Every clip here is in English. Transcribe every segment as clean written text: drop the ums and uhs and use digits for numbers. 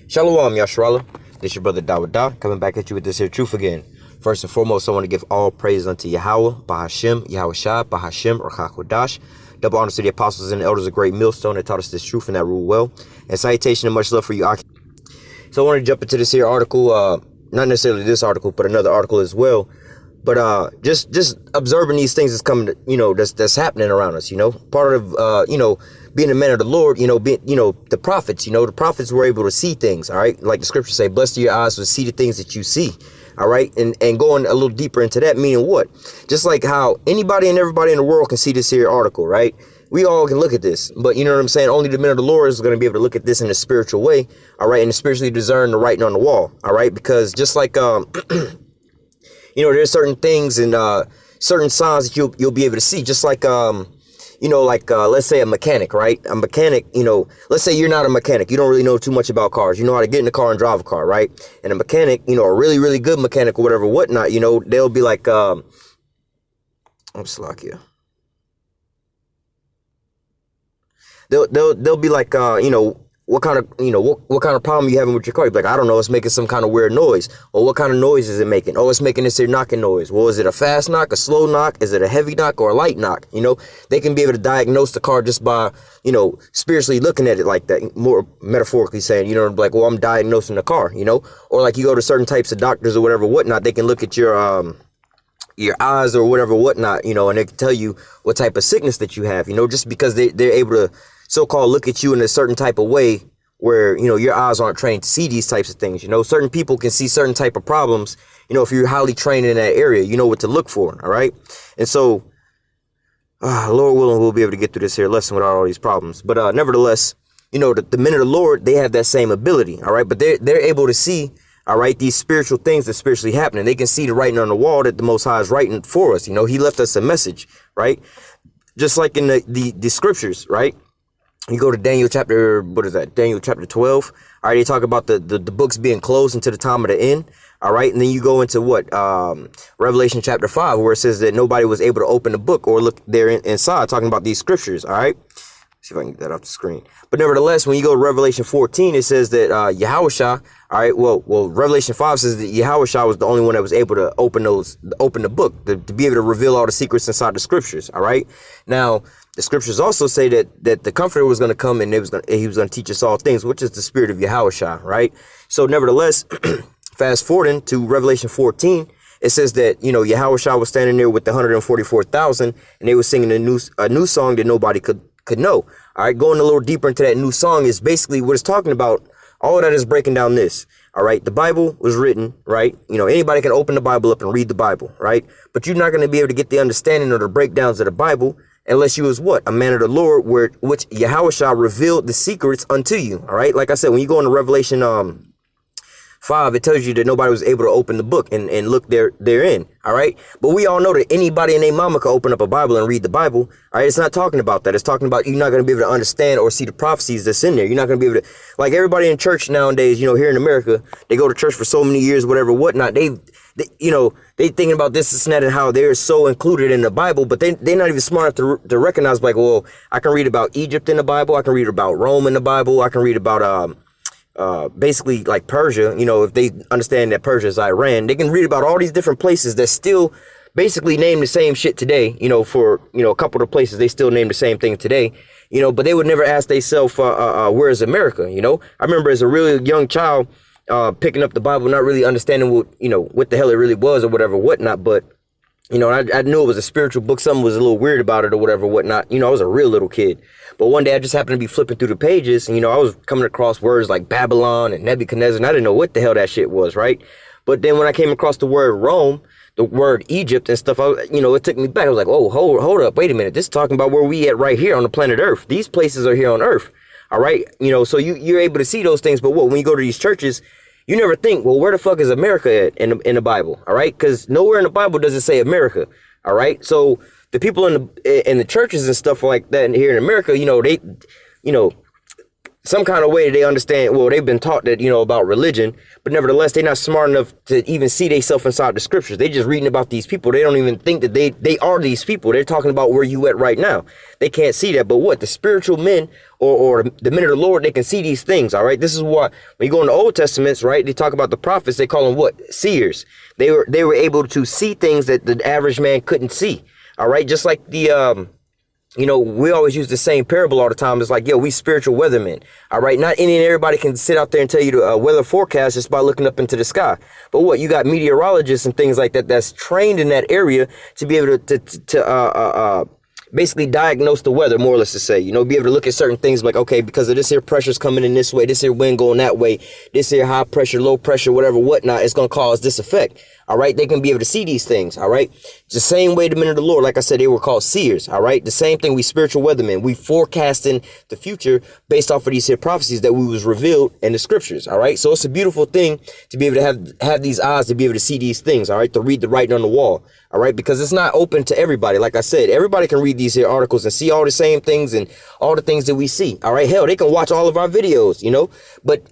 Shalom, Yashrala. This your brother Dawada, coming back at you with this here truth again. First and foremost, I want to give all praise unto Yahweh, Bahashem, Yahweh Shah, Bahashem, or Chakodash. Double honors to the apostles and the elders of Great Millstone that taught us this truth and that rule well. And salutation and much love for you, Aki. So I want to jump into this here article, not necessarily this article, but another article as well. But just observing these things that's coming, that's happening around us, part of, being a man of the Lord, the prophets, the prophets were able to see things, all right? Like the scriptures say, blessed are your eyes to see the things that you see, all right? And going a little deeper into that, meaning what? Just like how anybody and everybody in the world can see this here article, right? We all can look at this, but you know what I'm saying? Only the men of the Lord is going to be able to look at this in a spiritual way, all right? And spiritually discern the writing on the wall, all right? Because just like, there's certain things and certain signs that you'll be able to see, just like, let's say a mechanic, right? A mechanic, let's say you're not a mechanic. You don't really know too much about cars. You know how to get in the car and drive a car, right? And a mechanic, a really, really good mechanic or whatever, whatnot, they'll be like, I'm Slovakia. They'll be like, what kind of problem you having with your car? You're like, I don't know, it's making some kind of weird noise. Or what kind of noise is it making? Oh, it's making this here knocking noise. Well, is it a fast knock, a slow knock? Is it a heavy knock or a light knock? They can be able to diagnose the car just by, spiritually looking at it like that, more metaphorically saying, like, well, I'm diagnosing the car, or like you go to certain types of doctors or whatever, whatnot, they can look at your eyes or whatever, whatnot, and they can tell you what type of sickness that you have, just because they're able to so-called look at you in a certain type of way where, your eyes aren't trained to see these types of things. Certain people can see certain type of problems, if you're highly trained in that area, you know what to look for. All right. And so, Lord willing, we'll be able to get through this here lesson without all these problems. But nevertheless, the men of the Lord, they have that same ability. All right. But they're able to see, all right, these spiritual things that's spiritually happening. They can see the writing on the wall that the Most High is writing for us. He left us a message, right? Just like in the scriptures, right? You go to Daniel chapter 12. All right, they talk about the books being closed until the time of the end. All right, and then you go into Revelation chapter 5, where it says that nobody was able to open the book or look there inside, talking about these scriptures. All right, see if I can get that off the screen. But nevertheless, when you go to Revelation 14, it says that Yahushua, all right, well, Revelation 5 says that Yahushua was the only one that was able to open the book, to be able to reveal all the secrets inside the scriptures. All right, now the scriptures also say that the Comforter was going to come and he was going to teach us all things, which is the spirit of Yahushua, right? So nevertheless, fast forwarding to Revelation 14, it says that, Yahushua was standing there with the 144,000 and they were singing a new song that nobody could know. All right, going a little deeper into that new song is basically what it's talking about. All of that is breaking down this. All right, the Bible was written, right? Anybody can open the Bible up and read the Bible, right? But you're not going to be able to get the understanding or the breakdowns of the Bible unless you was what? A man of the Lord, which Yahushua revealed the secrets unto you. All right, like I said, when you go into Revelation 5, it tells you that nobody was able to open the book and look therein. All right. But we all know that anybody and their mama can open up a Bible and read the Bible. All right. It's not talking about that. It's talking about you're not going to be able to understand or see the prophecies that's in there. You're not going to be able to, like everybody in church nowadays, here in America, they go to church for so many years, whatever, whatnot. They thinking about this and that and how they're so included in the Bible, but they're not even smart enough to recognize, like, well, I can read about Egypt in the Bible. I can read about Rome in the Bible. I can read about, basically like Persia, if they understand that Persia is Iran, they can read about all these different places that still basically name the same shit today, for, a couple of places, they still name the same thing today, but they would never ask themselves, where is America? I remember as a really young child, picking up the Bible, not really understanding what the hell it really was or whatever, whatnot. But, I knew it was a spiritual book. Something was a little weird about it or whatever, whatnot. I was a real little kid. But one day I just happened to be flipping through the pages and, I was coming across words like Babylon and Nebuchadnezzar, and I didn't know what the hell that shit was, right? But then when I came across the word Rome, the word Egypt and stuff, it took me back. I was like, oh, hold up, wait a minute. This is talking about where we at right here on the planet Earth. These places are here on Earth. All right. So you're able to see those things. But when you go to these churches, you never think, well, where the fuck is America at in the Bible? All right. Because nowhere in the Bible does it say America. All right. So the people in the churches and stuff like that here in America, some kind of way they understand, well, they've been taught that, about religion, but nevertheless, they're not smart enough to even see themselves inside the scriptures. They just reading about these people. They don't even think that they are these people. They're talking about where you at right now. They can't see that. But what? The spiritual men or the men of the Lord, they can see these things, all right? This is what, when you go in the Old Testaments, right, they talk about the prophets, they call them what? Seers. They were able to see things that the average man couldn't see, all right? Just like the, we always use the same parable all the time. It's like, we spiritual weathermen. All right. Not any and everybody can sit out there and tell you the weather forecast just by looking up into the sky. But what? You got meteorologists and things like that that's trained in that area to be able to basically diagnose the weather, more or less to say, be able to look at certain things like, okay, because of this here pressure's coming in this way, this here wind going that way, this here high pressure, low pressure, whatever, whatnot, it's going to cause this effect. All right. They can be able to see these things. All right. It's the same way the men of the Lord, like I said, they were called seers. All right. The same thing. We spiritual weathermen. We forecasting the future based off of these here prophecies that we was revealed in the scriptures. All right. So it's a beautiful thing to be able to have these eyes to be able to see these things. All right. To read the writing on the wall. All right. Because it's not open to everybody. Like I said, everybody can read these here articles and see all the same things and all the things that we see. All right. Hell, they can watch all of our videos, but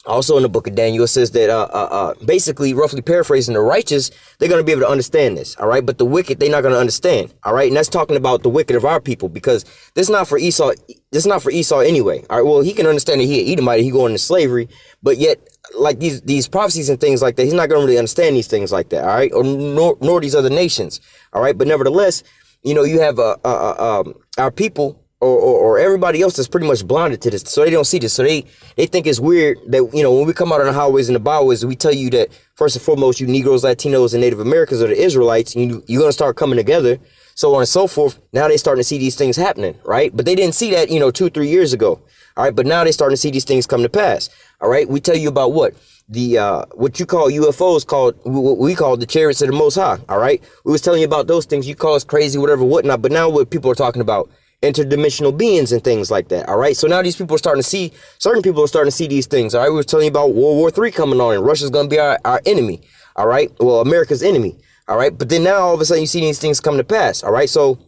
also in the book of Daniel, it says that basically, roughly paraphrasing, the righteous, they're going to be able to understand this, all right? But the wicked, they're not going to understand, all right? And that's talking about the wicked of our people, because this is not for Esau. This is not for Esau anyway, all right? Well, he can understand that he an Edomite, he going into slavery, but yet, like these prophecies and things like that, he's not going to really understand these things like that, all right? Or nor these other nations, all right? But nevertheless, you have our people, or everybody else is pretty much blinded to this, so they don't see this. So they think it's weird that, when we come out on the highways and the byways, we tell you that first and foremost, you Negroes, Latinos, and Native Americans, or the Israelites, you're going to start coming together, so on and so forth. Now they starting to see these things happening, right? But they didn't see that, 2-3 years ago, all right? But now they starting to see these things come to pass, all right? We tell you about what? The what you call UFOs, what we call the chariots of the Most High, all right? We was telling you about those things. You call us crazy, whatever, whatnot. But now what people are talking about, interdimensional beings and things like that, all right? So now these people are starting to see, certain people are starting to see these things, all right? We were telling you about World War III coming on, and Russia's going to be our enemy, all right? Well, America's enemy, all right? But then now all of a sudden you see these things come to pass, all right? So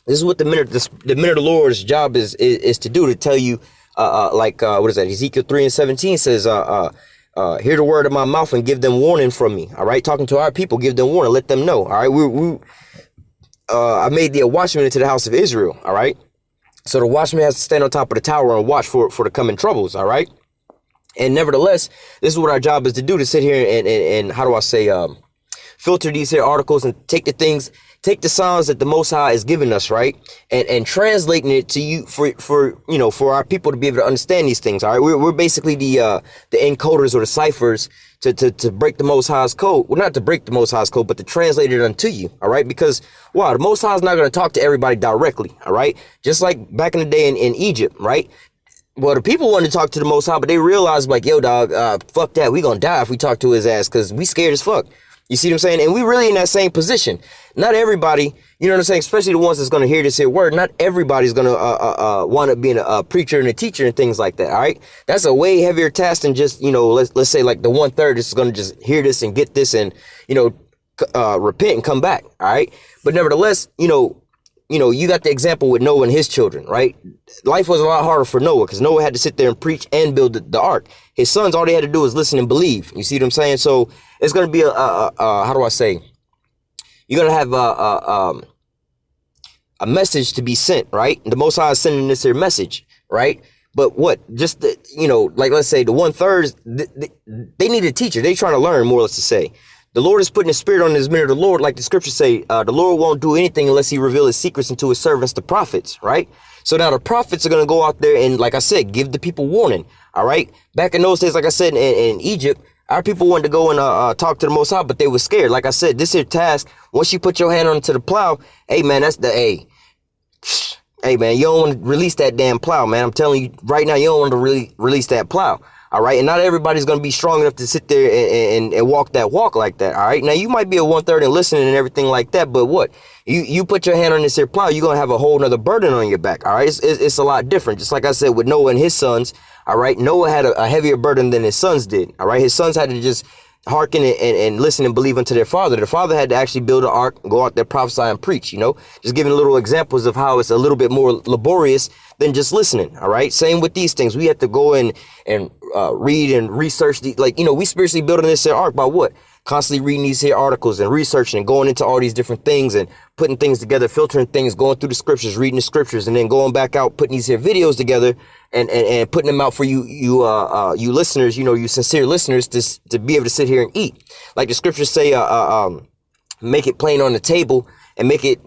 this is what the men of the Lord's job is to do, to tell you, what is that? Ezekiel 3:17 says, hear the word of my mouth and give them warning from me, all right? Talking to our people, give them warning, let them know, all right? I made the watchman into the house of Israel, all right? So the watchman has to stand on top of the tower and watch for the coming troubles, all right? And nevertheless, this is what our job is to do, to sit here and how do I say, filter these here articles and take the signs that the Most High is giving us, right? And translating it to you for our people to be able to understand these things, all right? We're basically the encoders or the ciphers to break the Most High's code. Well, not to break the Most High's code, but to translate it unto you, all right? Because, the Most High is not going to talk to everybody directly, all right? Just like back in the day in Egypt, right? Well, the people wanted to talk to the Most High, but they realized, like, yo, dog, fuck that. We going to die if we talk to his ass, because we scared as fuck. You see what I'm saying? And we really in that same position. Not everybody, you know what I'm saying? Especially the ones that's going to hear this here word. Not everybody's going to wind up being a preacher and a teacher and things like that. All right. That's a way heavier task than just, let's say like the 1/3 is going to just hear this and get this and, repent and come back. All right. But nevertheless, you got the example with Noah and his children, right? Life was a lot harder for Noah because Noah had to sit there and preach and build the ark. His sons, all they had to do was listen and believe. You see what I'm saying? So it's going to be how do I say? You're going to have a message to be sent, right? The Most High is sending this here message, right? But what? Just, like let's say the 1/3, they need a teacher. They trying to learn, more or less to say. The Lord is putting his spirit on his men of the Lord, like the scriptures say, the Lord won't do anything unless he reveal his secrets unto his servants, the prophets, right? So now the prophets are going to go out there and, like I said, give the people warning, all right? Back in those days, like I said, in Egypt, our people wanted to go and talk to the Most High, but they were scared. Like I said, this here task, once you put your hand onto the plow, hey, man, hey, man, you don't want to release that damn plow, man. I'm telling you right now, you don't want to really release that plow. All right. And not everybody's going to be strong enough to sit there and walk that walk like that. All right. Now, you might be a 1/3 and listening and everything like that. But what? You put your hand on this here plow, you're going to have a whole nother burden on your back. All right. It's a lot different. Just like I said with Noah and his sons. All right. Noah had a heavier burden than his sons did. All right. His sons had to just hearken and listen and believe unto their father. Their father had to actually build an ark, go out there, prophesy and preach, just giving little examples of how it's a little bit more laborious than just listening. All right. Same with these things. We have to go in and read and research we spiritually building this here ark by what? Constantly reading these here articles and researching and going into all these different things and putting things together, filtering things, going through the scriptures, reading the scriptures, and then going back out, putting these here videos together and putting them out for you listeners, you sincere listeners to be able to sit here and eat. Like the scriptures say, make it plain on the table and make it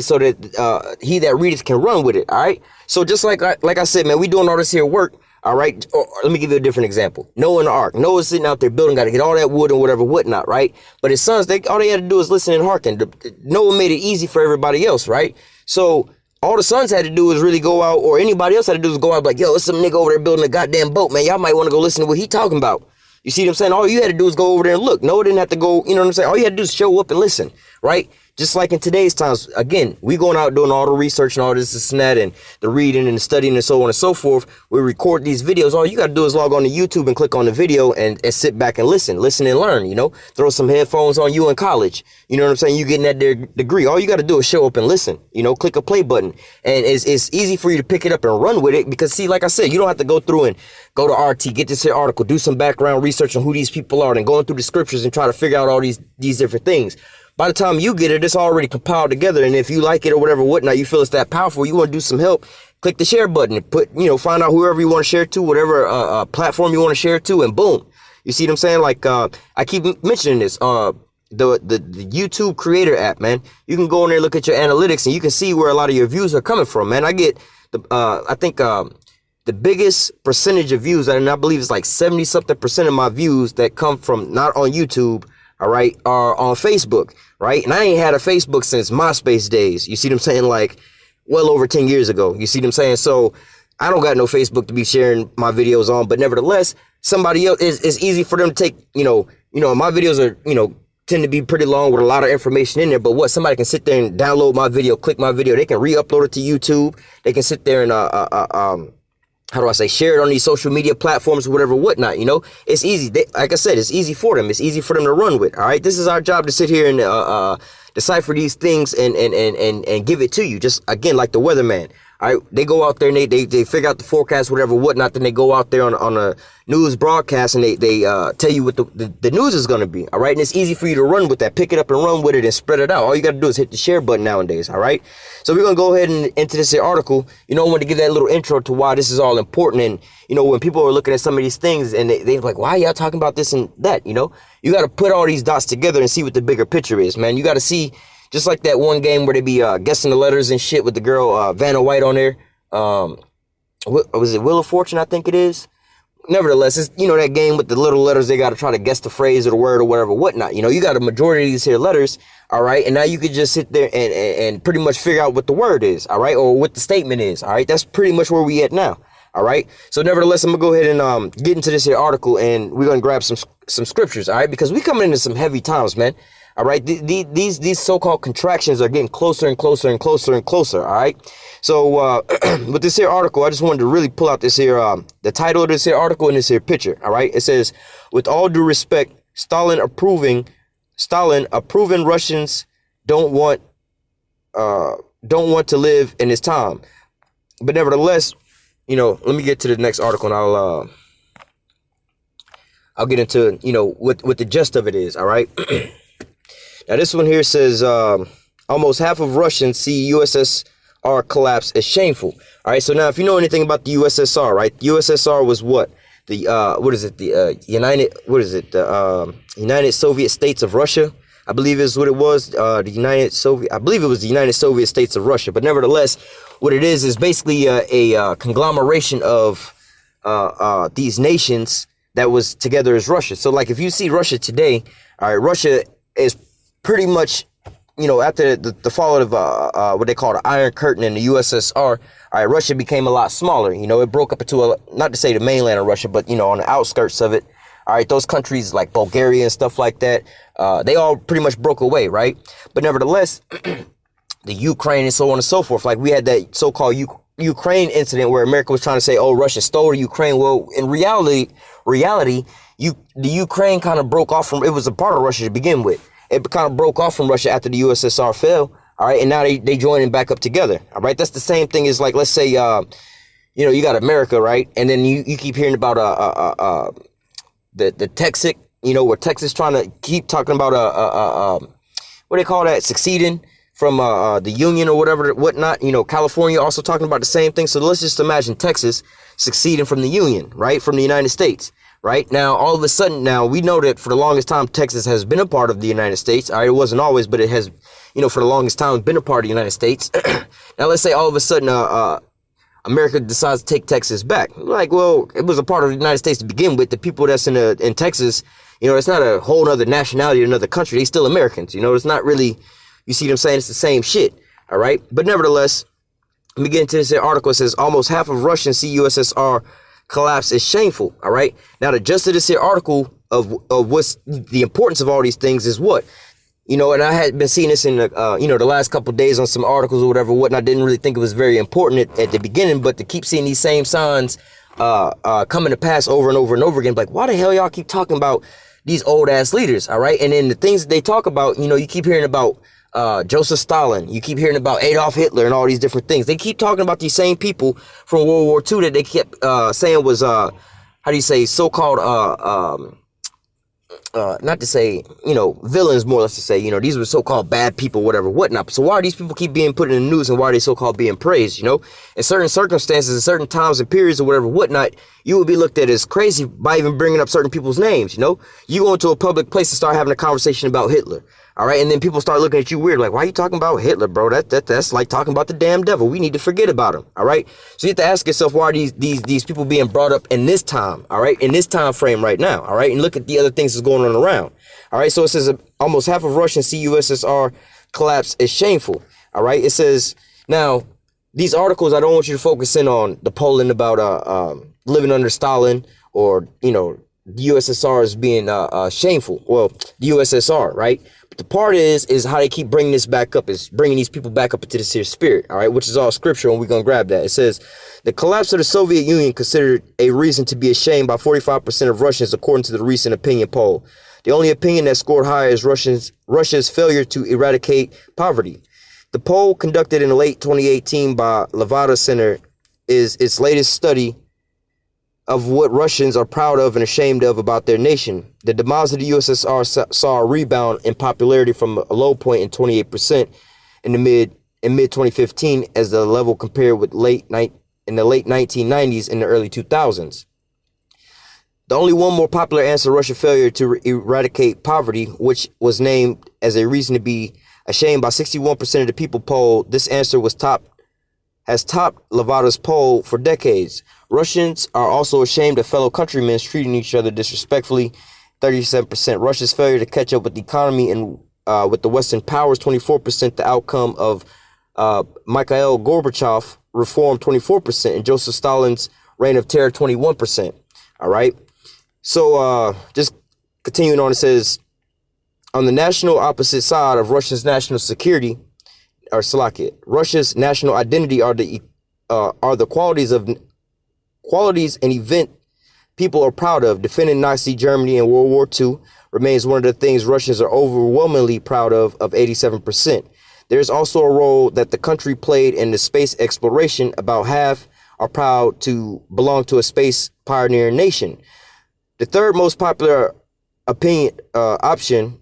so that he that readeth can run with it. All right. So just like I said, man, we doing all this here work. All right. Or let me give you a different example. Noah and the ark. Noah's sitting out there building, got to get all that wood and whatnot. Right. But his sons, all they had to do is listen and hearken. Noah made it easy for everybody else. Right. So all the sons had to do was really go out, or anybody else had to do was go out like, yo, it's some nigga over there building a goddamn boat, man. Y'all might want to go listen to what he talking about. You see what I'm saying? All you had to do is go over there and look. Noah didn't have to go, you know what I'm saying? All you had to do is show up and listen, right? Just like in today's times, again, we going out doing all the research and all this and that and the reading and the studying and so on and so forth. We record these videos. All you got to do is log on to YouTube and click on the video and sit back and listen and learn, throw some headphones on you in college. You know what I'm saying? You getting that degree. All you got to do is show up and listen, click a play button. And it's easy for you to pick it up and run with it because, see, like I said, you don't have to go through and go to RT, get this here article, do some background research on who these people are and going through the scriptures and try to figure out all these different things. By the time you get it, it's already compiled together. And if you like it or whatnot, you feel it's that powerful, you want to do some help, click the share button and find out whoever you want to share to, whatever platform you want to share to, and boom. You see what I'm saying? Like, I keep mentioning this, the YouTube creator app, man. You can go in there, look at your analytics, and you can see where a lot of your views are coming from, man. I get the biggest percentage of views, and I believe it's like 70-something% of my views that come from not on YouTube, all right, are on Facebook, right? And I ain't had a Facebook since MySpace days. You see what I'm saying? Like, well over 10 years ago. You see what I'm saying? So I don't got no Facebook to be sharing my videos on, but nevertheless, somebody else, it's easy for them to take, my videos are, tend to be pretty long with a lot of information in there, but somebody can sit there and download my video, click my video, they can re-upload it to YouTube, they can sit there and, share it on these social media platforms, whatnot, it's easy. Like I said, it's easy for them. It's easy for them to run with. All right. This is our job to sit here and, decipher these things and give it to you. Just again, like the weatherman. All right. They go out there and they figure out the forecast, whatnot. Then they go out there on a news broadcast and they tell you what the news is going to be. All right. And it's easy for you to run with that, pick it up and run with it and spread it out. All you got to do is hit the share button nowadays. All right. So we're going to go ahead and into this article. I want to give that little intro to why this is all important. And, when people are looking at some of these things and they're like, why are y'all talking about this and that? You got to put all these dots together and see what the bigger picture is, man. You got to see, just like that one game where they be guessing the letters and shit with the girl Vanna White on there. Was it Wheel of Fortune? I think it is. Nevertheless, it's, that game with the little letters, they got to try to guess the phrase or the word or whatnot. You got a majority of these here letters. All right. And now you could just sit there and pretty much figure out what the word is. All right. Or what the statement is. All right. That's pretty much where we at now. All right. So nevertheless, I'm going to go ahead and get into this here article and we're going to grab some scriptures. All right. Because we coming into some heavy times, man. All right. These so-called contractions are getting closer and closer and closer and closer. All right. So with this here article, I just wanted to really pull out this here, the title of this here article and this here picture. All right. It says, with all due respect, Stalin approving Russians don't want to live in his time. But nevertheless, let me get to the next article and I'll get into, what the gist of it is. All right. Now, this one here says almost half of Russians see USSR collapse as shameful. All right. So now, if you know anything about the USSR, right? The USSR was what? The United Soviet States of Russia, I believe is what it was. I believe it was the United Soviet States of Russia. But nevertheless, what it is basically a conglomeration of these nations that was together as Russia. So like if you see Russia today, all right, Russia is pretty much, after the fall of what they call the Iron Curtain in the USSR, all right, Russia became a lot smaller. It broke up into not to say the mainland of Russia, but, on the outskirts of it. All right, those countries like Bulgaria and stuff like that, they all pretty much broke away, right? But nevertheless, the Ukraine and so on and so forth, like we had that so-called Ukraine incident where America was trying to say, oh, Russia stole Ukraine. Well, in reality, the Ukraine kind of broke off from, it was a part of Russia to begin with. It kind of broke off from Russia after the USSR fell. All right. And now they joining back up together. All right. That's the same thing as, like, let's say, you got America, right? And then you keep hearing about the Texas, where Texas trying to keep talking about what do they call that, seceding from the Union or whatnot. California also talking about the same thing. So let's just imagine Texas seceding from the Union, right, from the United States. Right now, all of a sudden, now we know that for the longest time, Texas has been a part of the United States. All right, it wasn't always, but it has, for the longest time, been a part of the United States. Now, let's say all of a sudden, America decides to take Texas back. Like, well, it was a part of the United States to begin with. The people that's in Texas, it's not a whole other nationality or another country. They still Americans. It's not really, you see what I'm saying? It's the same shit. All right. But nevertheless, let me get into this article. It says almost half of Russians see USSR collapse is shameful. All right. Now, the gist of this here article of what's the importance of all these things is what, and I had been seeing this in the, the last couple of days on some articles or whatever, I didn't really think it was very important at the beginning, but to keep seeing these same signs coming to pass over and over and over again, like, why the hell y'all keep talking about these old ass leaders? All right. And then the things that they talk about, you keep hearing about Joseph Stalin, you keep hearing about Adolf Hitler and all these different things. They keep talking about these same people from World War II that they kept saying was, how do you say, so-called, not to say, villains, more or less to say, these were so-called bad people, whatever, whatnot. So why do these people keep being put in the news and why are they so-called being praised, in certain circumstances, in certain times and periods or whatever, whatnot, you would be looked at as crazy by even bringing up certain people's names, You go into a public place and start having a conversation about Hitler. All right. And then people start looking at you weird, like, why are you talking about Hitler, bro? That's like talking about the damn devil. We need to forget about him. All right. So you have to ask yourself, why are these people being brought up in this time? All right. In this time frame right now. All right. And look at the other things that's going on around. All right. So it says almost half of Russians see USSR collapse as shameful. All right. It says now these articles, I don't want you to focus in on the polling about living under Stalin or, the USSR as being shameful. Well, the USSR. Right. The part is how they keep bringing this back up, is bringing these people back up into this here spirit, all right, which is all scriptural, and we're going to grab that. It says, the collapse of the Soviet Union considered a reason to be ashamed by 45% of Russians, according to the recent opinion poll. The only opinion that scored higher is Russia's failure to eradicate poverty. The poll, conducted in late 2018 by Levada Center, is its latest study of what Russians are proud of and ashamed of about their nation. The demise of the USSR saw a rebound in popularity from a low point in 28% in mid 2015 as the level compared with in the late 1990s and the early 2000s. The only one more popular answer, Russia's failure to eradicate poverty, which was named as a reason to be ashamed by 61% of the people polled. This answer has topped Levada's poll for decades. Russians are also ashamed of fellow countrymen treating each other disrespectfully, 37%. Russia's failure to catch up with the economy and with the Western powers, 24%. The outcome of Mikhail Gorbachev reform, 24%. And Joseph Stalin's reign of terror, 21%. All right. So just continuing on, it says, on the national opposite side of Russia's national security, or Slovakia, Russia's national identity are the qualities and event people are proud of. Defending Nazi Germany in World War II remains one of the things Russians are overwhelmingly proud of 87%. There's also a role that the country played in the space exploration. About half are proud to belong to a space pioneer nation. The third most popular option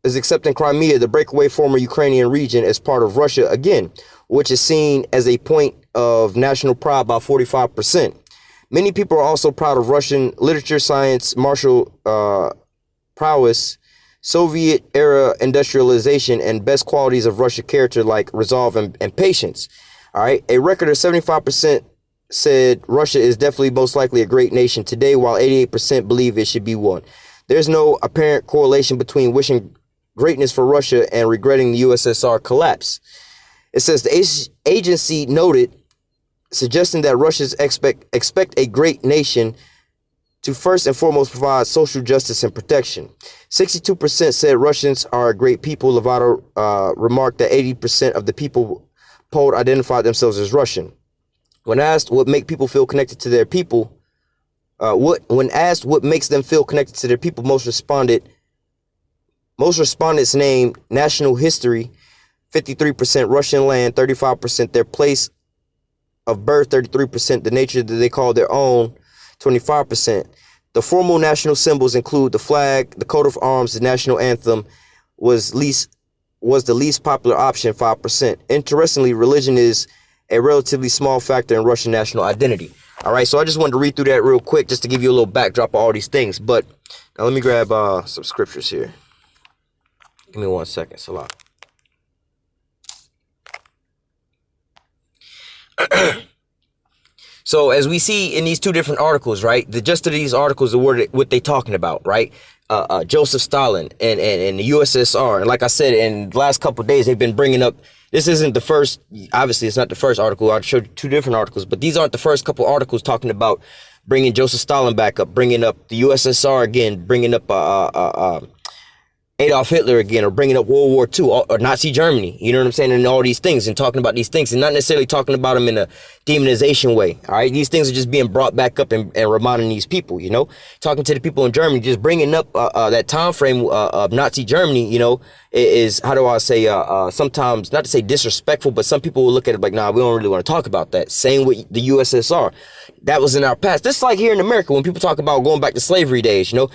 is accepting Crimea, the breakaway former Ukrainian region, as part of Russia again, which is seen as a point of national pride by 45%. Many people are also proud of Russian literature, science, martial prowess, Soviet-era industrialization, and best qualities of Russian character like resolve and patience. All right, a record of 75% said Russia is definitely most likely a great nation today, while 88% believe it should be one. There's no apparent correlation between wishing greatness for Russia and regretting the USSR collapse. It says the agency noted, suggesting that Russians expect a great nation to first and foremost provide social justice and protection. 62% said Russians are a great people. Lovato remarked that 80% of the people polled identified themselves as Russian. When asked what make people feel connected to their people, when asked what makes them feel connected to their people, most respondents named national history, 53% Russian land, 35% their place of birth, 33% the nature that they call their own, 25%. The formal national symbols include the flag, the coat of arms, the national anthem was the least popular option, 5%. Interestingly, religion is a relatively small factor in Russian national identity. All right, so I just wanted to read through that real quick just to give you a little backdrop of all these things. But now let me grab some scriptures here. Give me 1 second, Salah. So as we see in these two different articles, right, the gist of these articles are what they talking about, right? Joseph Stalin and the USSR. And like I said, in the last couple of days, they've been bringing up, this isn't the first, obviously it's not the first article. I showed you two different articles, but these aren't the first couple articles talking about bringing Joseph Stalin back up, bringing up the USSR again, bringing up Adolf Hitler again, or bringing up World War II, or Nazi Germany, you know what I'm saying, and all these things, and talking about these things, and not necessarily talking about them in a demonization way, all right? These things are just being brought back up and reminding these people, you know? Talking to the people in Germany, just bringing up that time frame of Nazi Germany, you know, is, how do I say, sometimes, not to say disrespectful, but some people will look at it like, nah, we don't really want to talk about that. Same with the USSR. That was in our past. This is like here in America, when people talk about going back to slavery days, you know,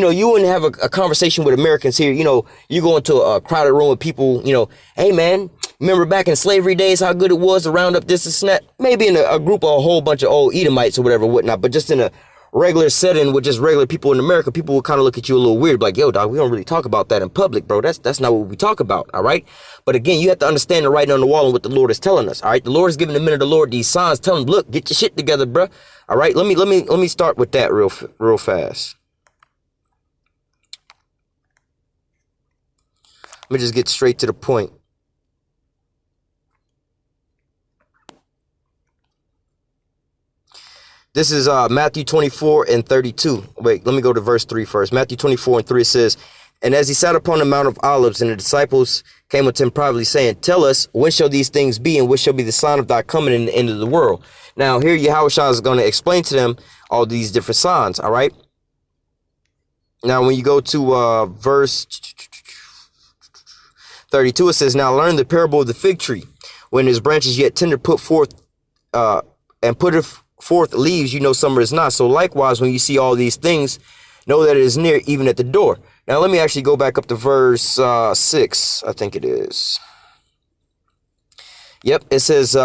you wouldn't have a conversation with Americans here. You know, you go into a crowded room with people, you know, hey, man, remember back in slavery days how good it was to round up this and that? Maybe in a group of a whole bunch of old Edomites or whatever, whatnot, but just in a regular setting with just regular people in America, people will kind of look at you a little weird, like, yo, dog, we don't really talk about that in public, bro. That's not what we talk about, all right? But again, you have to understand the writing on the wall and what the Lord is telling us, all right? The Lord is giving the men of the Lord these signs, telling them, look, get your shit together, bro. All right, let me start with that real fast. Let me just get straight to the point. This is Matthew 24 and 32. Wait, let me go to verse 3 first. Matthew 24 and 3 says, and as he sat upon the Mount of Olives, and the disciples came unto him privately, saying, tell us, when shall these things be, and what shall be the sign of thy coming in the end of the world? Now, here Yahushua is going to explain to them all these different signs, all right? Now, when you go to verse 32, it says, now learn the parable of the fig tree. When his branches yet tender, put forth and putteth forth leaves, you know summer is not. So likewise, when you see all these things, know that it is near, even at the door. Now let me actually go back up to verse 6, I think it is. Yep, it says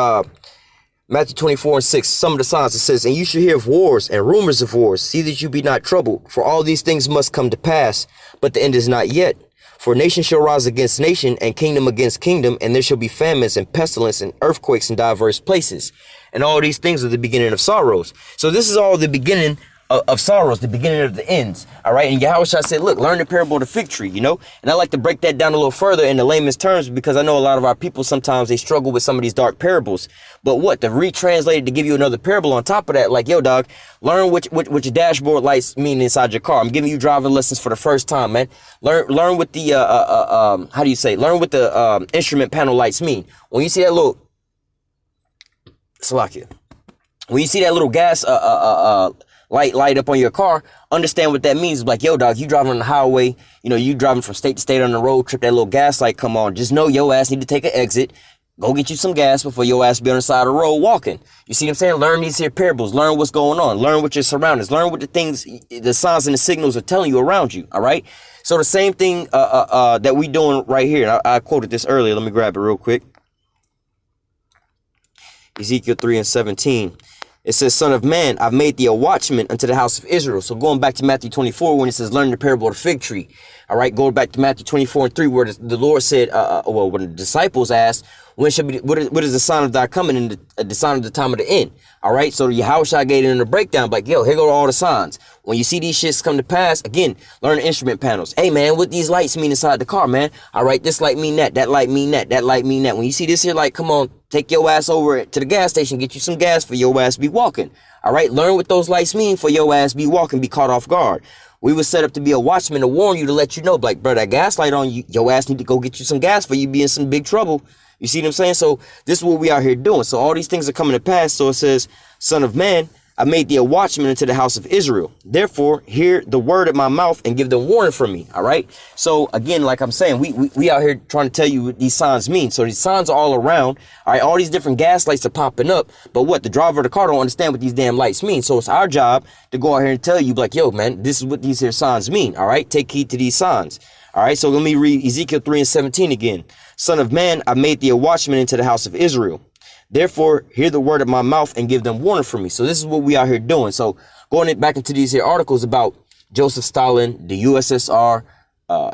Matthew 24 and 6, some of the signs, it says, and you shall hear of wars and rumors of wars. See that you be not troubled, for all these things must come to pass, but the end is not yet. For nation shall rise against nation, and kingdom against kingdom, and there shall be famines and pestilence and earthquakes in diverse places. And all these things are the beginning of sorrows. So this is all the beginning of sorrows, the beginning of the ends. All right. And Yahushua said, look, learn the parable of the fig tree, you know, and I like to break that down a little further in the layman's terms, because I know a lot of our people, sometimes they struggle with some of these dark parables. But what, to retranslate it to give you another parable on top of that, like, yo, dog, learn what your dashboard lights mean inside your car. I'm giving you driving lessons for the first time, man. Learn what the, how do you say, learn what the instrument panel lights mean. When you see that little, Salakia, when you see that little gas, light up on your car, understand what that means. Like, yo, dog, you driving on the highway, you know, you driving from state to state on the road trip, that little gas light come on. Just know your ass need to take an exit. Go get you some gas before your ass be on the side of the road walking. You see what I'm saying? Learn these here parables. Learn what's going on. Learn what your surroundings. Learn what the things, the signs and the signals are telling you around you. All right? So the same thing that we doing right here. And I quoted this earlier. Let me grab it real quick. Ezekiel 3 and 17. It says, son of man, I've made thee a watchman unto the house of Israel. So going back to Matthew 24, when it says, learn the parable of the fig tree. All right, going back to Matthew 24 and 3, where the Lord said, well, when the disciples asked, when shall be, what is the sign of thy coming and the sign of the time of the end? All right, so Yahushua gave it in the breakdown, like, yo, here go all the signs. When you see these shits come to pass, again, learn the instrument panels. Hey, man, what these lights mean inside the car, man? All right, this light mean that light mean that light mean that. When you see this here light come on, take your ass over to the gas station, get you some gas for your ass be walking. All right, learn what those lights mean for your ass be walking, be caught off guard. We was set up to be a watchman to warn you, to let you know, like, bro, that gas light on you, your ass need to go get you some gas for you be in some big trouble. You see what I'm saying? So this is what we out here doing. So all these things are coming to pass. So it says, Son of man, I made thee a watchman into the house of Israel. Therefore, hear the word of my mouth and give them warning from me. All right. So again, like I'm saying, we out here trying to tell you what these signs mean. So these signs are all around. All right. All these different gas lights are popping up. But what? The driver of the car don't understand what these damn lights mean. So it's our job to go out here and tell you, like, yo, man, this is what these here signs mean. All right. Take heed to these signs. All right. So let me read Ezekiel 3:17 again. Son of man, I made thee a watchman into the house of Israel. Therefore, hear the word of my mouth and give them warning from me. So this is what we out here doing. So going back into these here articles about Joseph Stalin, the USSR,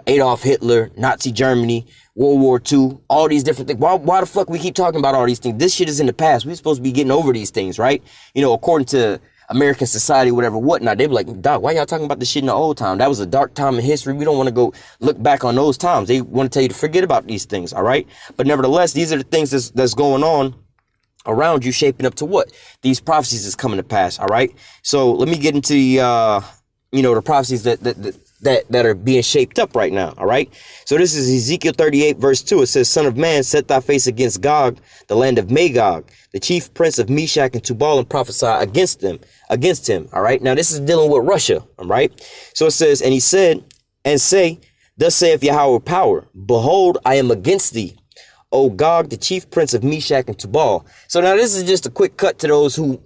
Adolf Hitler, Nazi Germany, World War II, all these different things. Why the fuck we keep talking about all these things? This shit is in the past. We're supposed to be getting over these things, right? You know, according to American society, whatever, whatnot. They be like, Doc, why y'all talking about this shit in the old time? That was a dark time in history. We don't want to go look back on those times. They want to tell you to forget about these things, all right? But nevertheless, these are the things that's going on around you, shaping up to what these prophecies is coming to pass. All right. So let me get into the the prophecies that are being shaped up right now. All right. So this is Ezekiel 38:2. It says, Son of man, set thy face against Gog, the land of Magog, the chief prince of Meshach and Tubal, and prophesy against him. All right. Now this is dealing with Russia. All right. So it says, and he said, and say, thus saith Yahweh power, behold, I am against thee, O Gog, the chief prince of Meshach and Tubal. So now this is just a quick cut to those who,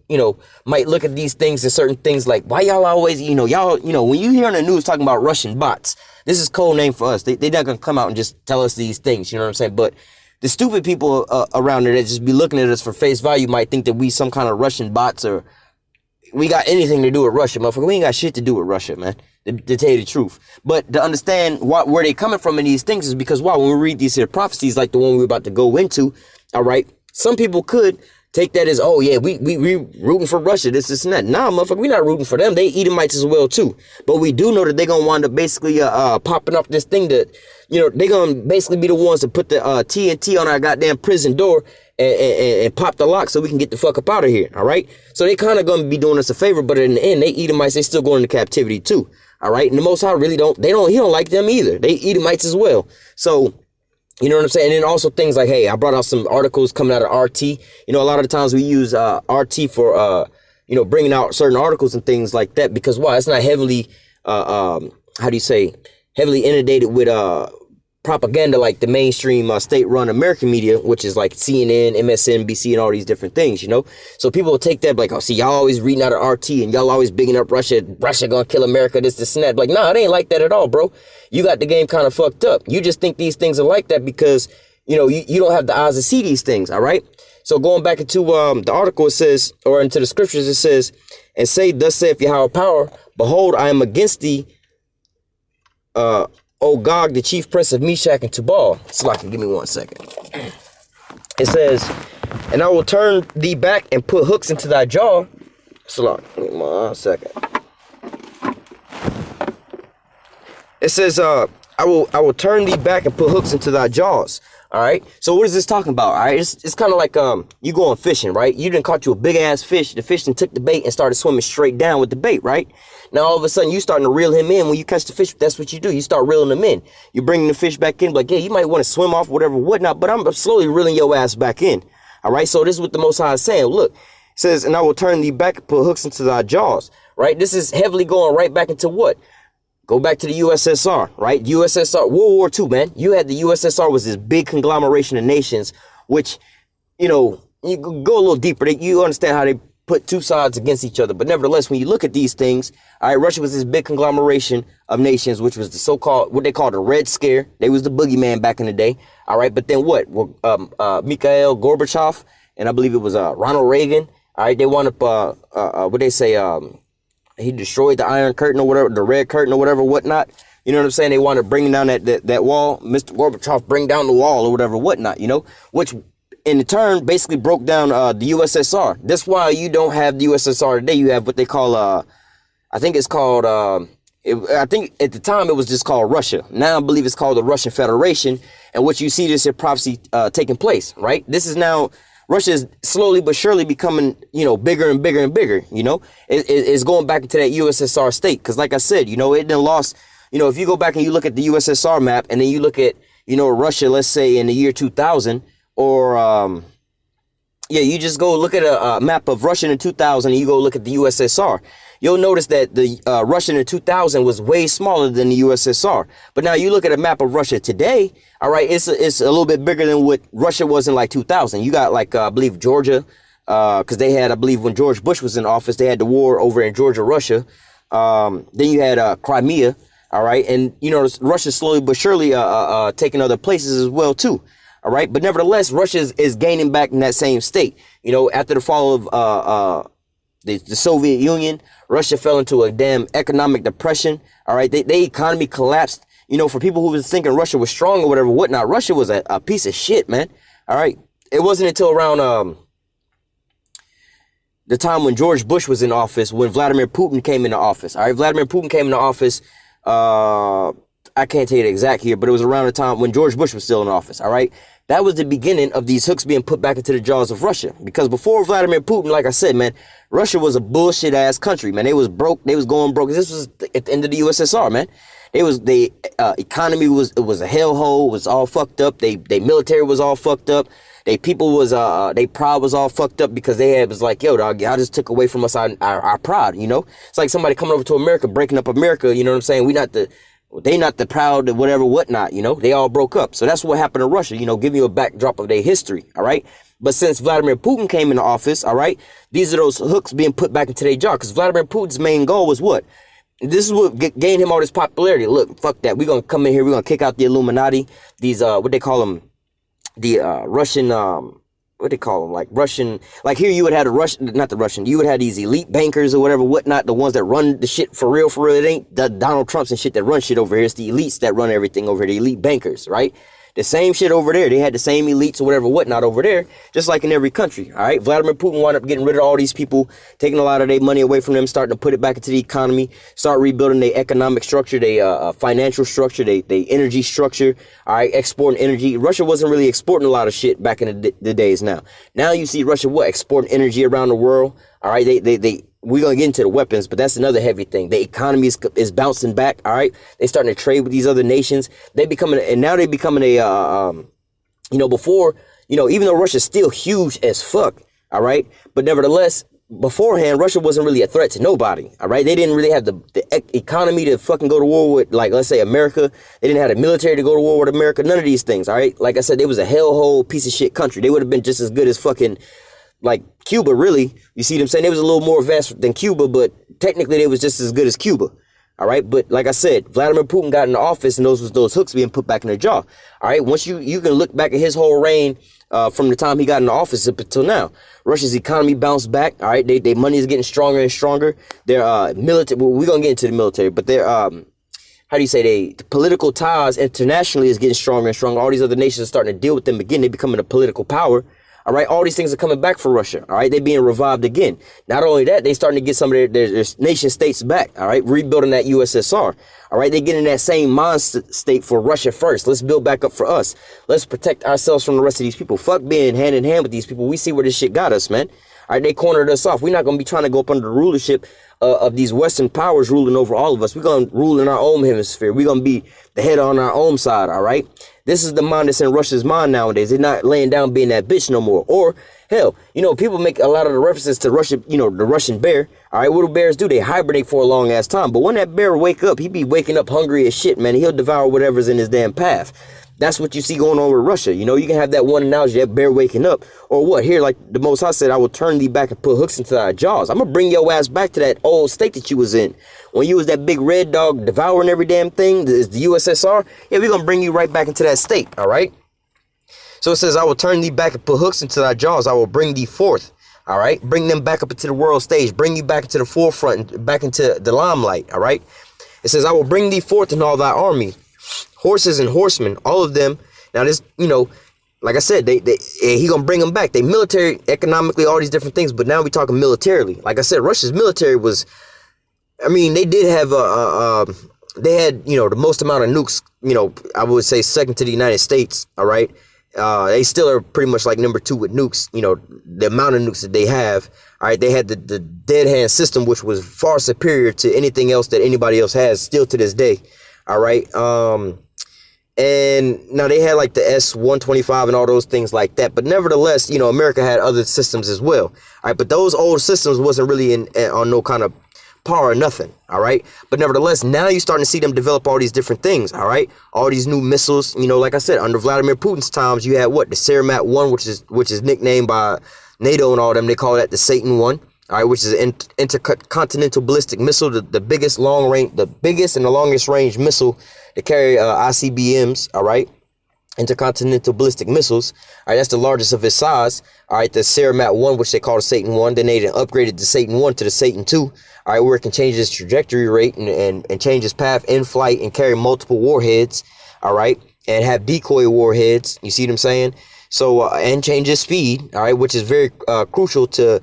might look at these things and certain things like, why y'all always, when you hear on the news talking about Russian bots, this is code name for us. They're not going to come out and just tell us these things. You know what I'm saying? But the stupid people around there that just be looking at us for face value might think that we some kind of Russian bots or we got anything to do with Russia, motherfucker. We ain't got shit to do with Russia, man, to tell you the truth. But to understand where they coming from in these things is because, when we read these here prophecies like the one we're about to go into, all right, some people could take that as, oh, yeah, we rooting for Russia, this and that. Nah, motherfucker, we not rooting for them. They Edomites as well, too. But we do know that they're going to wind up basically popping up this thing that, they're going to basically be the ones to put the TNT on our goddamn prison door and pop the lock so we can get the fuck up out of here, all right? So they kind of going to be doing us a favor, but in the end, they Edomites, they still going into captivity too, all right? And the Most High really he don't like them either. They Edomites as well. So, you know what I'm saying? And then also things like, hey, I brought out some articles coming out of RT. A lot of the times we use RT for, bringing out certain articles and things like that because, it's not heavily, heavily inundated with propaganda like the mainstream state-run American media, which is like CNN, MSNBC, and all these different things, So people will take that like, oh, see, y'all always reading out of RT and y'all always bigging up Russia gonna kill America, this and that. Like, nah, it ain't like that at all, bro. You got the game kind of fucked up. You just think these things are like that because, you don't have the eyes to see these things, all right? So going back into the article, it says, or into the scriptures, it says, and say, thus saith Yahweh power, behold, I am against thee, O Gog, the chief prince of Meshach and Tubal. Slocky, give me 1 second. It says, and I will turn thee back and put hooks into thy jaw. Slocky, give me 1 second. It says, I will turn thee back and put hooks into thy jaws. All right. So what is this talking about? All right. It's kind of like you going fishing, right? You done caught you a big ass fish. The fish then took the bait and started swimming straight down with the bait, right? Now all of a sudden you starting to reel him in. When you catch the fish, that's what you do. You start reeling them in. You're bringing the fish back in, like, yeah, you might want to swim off, whatever, whatnot. But I'm slowly reeling your ass back in. All right. So this is what the Most High is saying. Look, it says, and I will turn thee back and put hooks into thy jaws. Right. This is heavily going right back into what? Go back to the USSR, right? USSR, World War II, man. You had the USSR was this big conglomeration of nations, which, you go a little deeper. You understand how they put two sides against each other. But nevertheless, when you look at these things, all right, Russia was this big conglomeration of nations, which was the so-called, what they called the Red Scare. They was the boogeyman back in the day. All right. But then what? Mikhail Gorbachev, and I believe it was Ronald Reagan. All right. They wound up, what they say, he destroyed the Iron Curtain or whatever, the Red Curtain or whatever, whatnot. You know what I'm saying? They wanted to bring down that wall. Mr. Gorbachev bring down the wall or whatever, whatnot, which in turn basically broke down the USSR. That's why you don't have the USSR today. You have what they call, I think it's called, I think at the time it was just called Russia. Now I believe it's called the Russian Federation. And what you see this here prophecy taking place, right? This is now Russia is slowly but surely becoming, bigger and bigger and bigger. It's going back into that USSR state. Because like I said, it then lost, if you go back and you look at the USSR map and then you look at, Russia, let's say in the year 2000, or, you just go look at a map of Russia in 2000 and you go look at the USSR. You'll notice that the Russia in 2000 was way smaller than the USSR. But now you look at a map of Russia today, all right, it's a little bit bigger than what Russia was in like 2000. You got like, I believe, Georgia, because they had, I believe, when George Bush was in office, they had the war over in Georgia, Russia. Then you had Crimea, all right, and, Russia slowly but surely taking other places as well, too. All right. But nevertheless, Russia is gaining back in that same state. After the fall of the Soviet Union, Russia fell into a damn economic depression. All right. Their economy collapsed. For people who was thinking Russia was strong or whatever, whatnot, Russia was a piece of shit, man. All right. It wasn't until around the time when George Bush was in office, when Vladimir Putin came into office. All right. Vladimir Putin came into office. I can't tell you the exact year, but it was around the time when George Bush was still in office. All right. That was the beginning of these hooks being put back into the jaws of Russia. Because before Vladimir Putin, like I said, man, Russia was a bullshit ass country, man. They was broke. They was going broke. This was at the end of the USSR, man. The economy was a hellhole. It was all fucked up. They military was all fucked up. They people was they pride was all fucked up because they was like, yo, dog, y'all just took away from us our pride. It's like somebody coming over to America, breaking up America. You know what I'm saying? They not the proud, whatever, whatnot, they all broke up. So that's what happened to Russia, giving you a backdrop of their history, all right? But since Vladimir Putin came into office, all right, these are those hooks being put back into their jaw. Because Vladimir Putin's main goal was what? This is what gained him all this popularity. Look, fuck that. We're going to come in here. We're going to kick out the Illuminati. These, what they call them? The Russian, what they call them? Like Russian, like here you would have you would have these elite bankers or whatever, whatnot, the ones that run the shit for real. It ain't the Donald Trumps and shit that run shit over here. It's the elites that run everything over here, the elite bankers, right? The same shit over there. They had the same elites or whatever, whatnot over there, just like in every country, all right? Vladimir Putin wound up getting rid of all these people, taking a lot of their money away from them, starting to put it back into the economy, start rebuilding their economic structure, their financial structure, their energy structure, all right, exporting energy. Russia wasn't really exporting a lot of shit back in the days now. Now you see Russia, exporting energy around the world, all right? We're going to get into the weapons, but that's another heavy thing. The economy is bouncing back, all right? They starting to trade with these other nations. Now they're becoming before, even though Russia's still huge as fuck, all right? But nevertheless, beforehand, Russia wasn't really a threat to nobody, all right? They didn't really have the economy to fucking go to war with, like, let's say, America. They didn't have the military to go to war with America. None of these things, all right? Like I said, they was a hellhole piece of shit country. They would have been just as good as fucking, like, Cuba, really. You see what I'm saying? They was a little more advanced than Cuba, but technically they was just as good as Cuba. All right. But like I said, Vladimir Putin got into office and those hooks being put back in their jaw. All right. Once you can look back at his whole reign from the time he got into office up until now. Russia's economy bounced back. All right. Their money is getting stronger and stronger. Their military, well, we're going to get into the military, but their the political ties internationally is getting stronger and stronger. All these other nations are starting to deal with them again. They're becoming a political power. All right, all these things are coming back for Russia. All right, they're being revived again. Not only that, they starting to get some of their nation states back. All right, rebuilding that USSR. All right, they're getting that same mind state for Russia first. Let's build back up for us. Let's protect ourselves from the rest of these people. Fuck being hand in hand with these people. We see where this shit got us, man. All right, they cornered us off. We're not going to be trying to go up under the rulership of these Western powers ruling over all of us. We're going to rule in our own hemisphere. We're going to be the head on our own side, all right? This is the mind that's in Russia's mind nowadays. They're not laying down being that bitch no more. Or, hell, people make a lot of the references to Russia, the Russian bear. All right, what do bears do? They hibernate for a long ass time. But when that bear wake up, he be waking up hungry as shit, man. He'll devour whatever's in his damn path. That's what you see going on with Russia. You can have that one analogy, that bear waking up. Or what? Here, like the Most High said, I will turn thee back and put hooks into thy jaws. I'm going to bring your ass back to that old state that you was in. When you was that big red dog devouring every damn thing, the USSR, yeah, we're going to bring you right back into that state, all right? So it says, I will turn thee back and put hooks into thy jaws. I will bring thee forth, all right? Bring them back up into the world stage. Bring you back into the forefront, back into the limelight, all right? It says, I will bring thee forth in all thy army, horses and horsemen, all of them. Now this, like I said, he gonna bring them back. They military, economically, all these different things. But now we talking militarily. Like I said, Russia's military was, they did have they had, the most amount of nukes, I would say second to the United States. All right. They still are pretty much like number 2 with nukes. You know, the amount of nukes that they have. All right, they had the dead hand system, which was far superior to anything else that anybody else has still to this day. All right. And now they had like the S-125 and all those things like that. But nevertheless, you know, America had other systems as well. All right. But those old systems wasn't really on no kind of par or nothing. All right. But nevertheless, now you're starting to see them develop all these different things. All right. All these new missiles, you know, like I said, under Vladimir Putin's times, you had what? The Sarmat 1, which is nicknamed by NATO and all them. They call that the Satan 1. All right, which is an intercontinental ballistic missile, the biggest and the longest range missile to carry ICBMs. All right, intercontinental ballistic missiles. All right, that's the largest of its size. All right, the Sarmat 1, which they call the Satan 1. Then they upgraded the Satan 1 to the Satan 2. All right, where it can change its trajectory rate and change its path in flight and carry multiple warheads. All right, and have decoy warheads. You see what I'm saying? So and change its speed. All right, which is very crucial to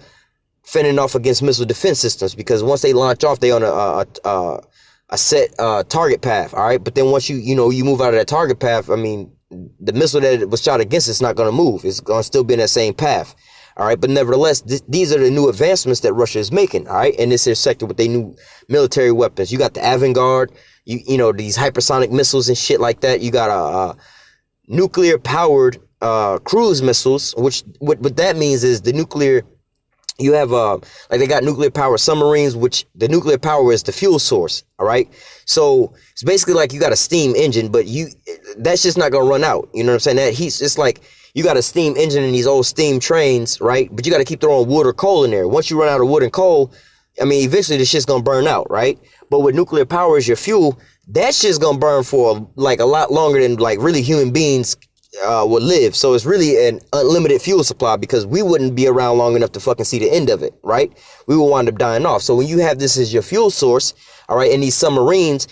fending off against missile defense systems, because once they launch off, they on a set target path. All right, but then once you move out of that target path, I mean, the missile that was shot against it's not going to move. It's going to still be in that same path. All right, but nevertheless, these are the new advancements that Russia is making. All right, in this here sector with their new military weapons. You got the Avangard, you know, these hypersonic missiles and shit like that. You got a nuclear powered cruise missiles, which what that means is the nuclear. You have like they got nuclear powered submarines, which the nuclear power is the fuel source. All right. So it's basically like you got a steam engine, but that's just not going to run out. You know what I'm saying? That heat's just like you got a steam engine in these old steam trains. Right. But you got to keep throwing wood or coal in there. Once you run out of wood and coal, I mean, eventually the shit's going to burn out. Right. But with nuclear power as your fuel, that shit's going to burn for like a lot longer than like really human beings would live. So it's really an unlimited fuel supply, because we wouldn't be around long enough to fucking see the end of it, right? We will wind up dying off. So when you have this as your fuel source, all right, in these submarines,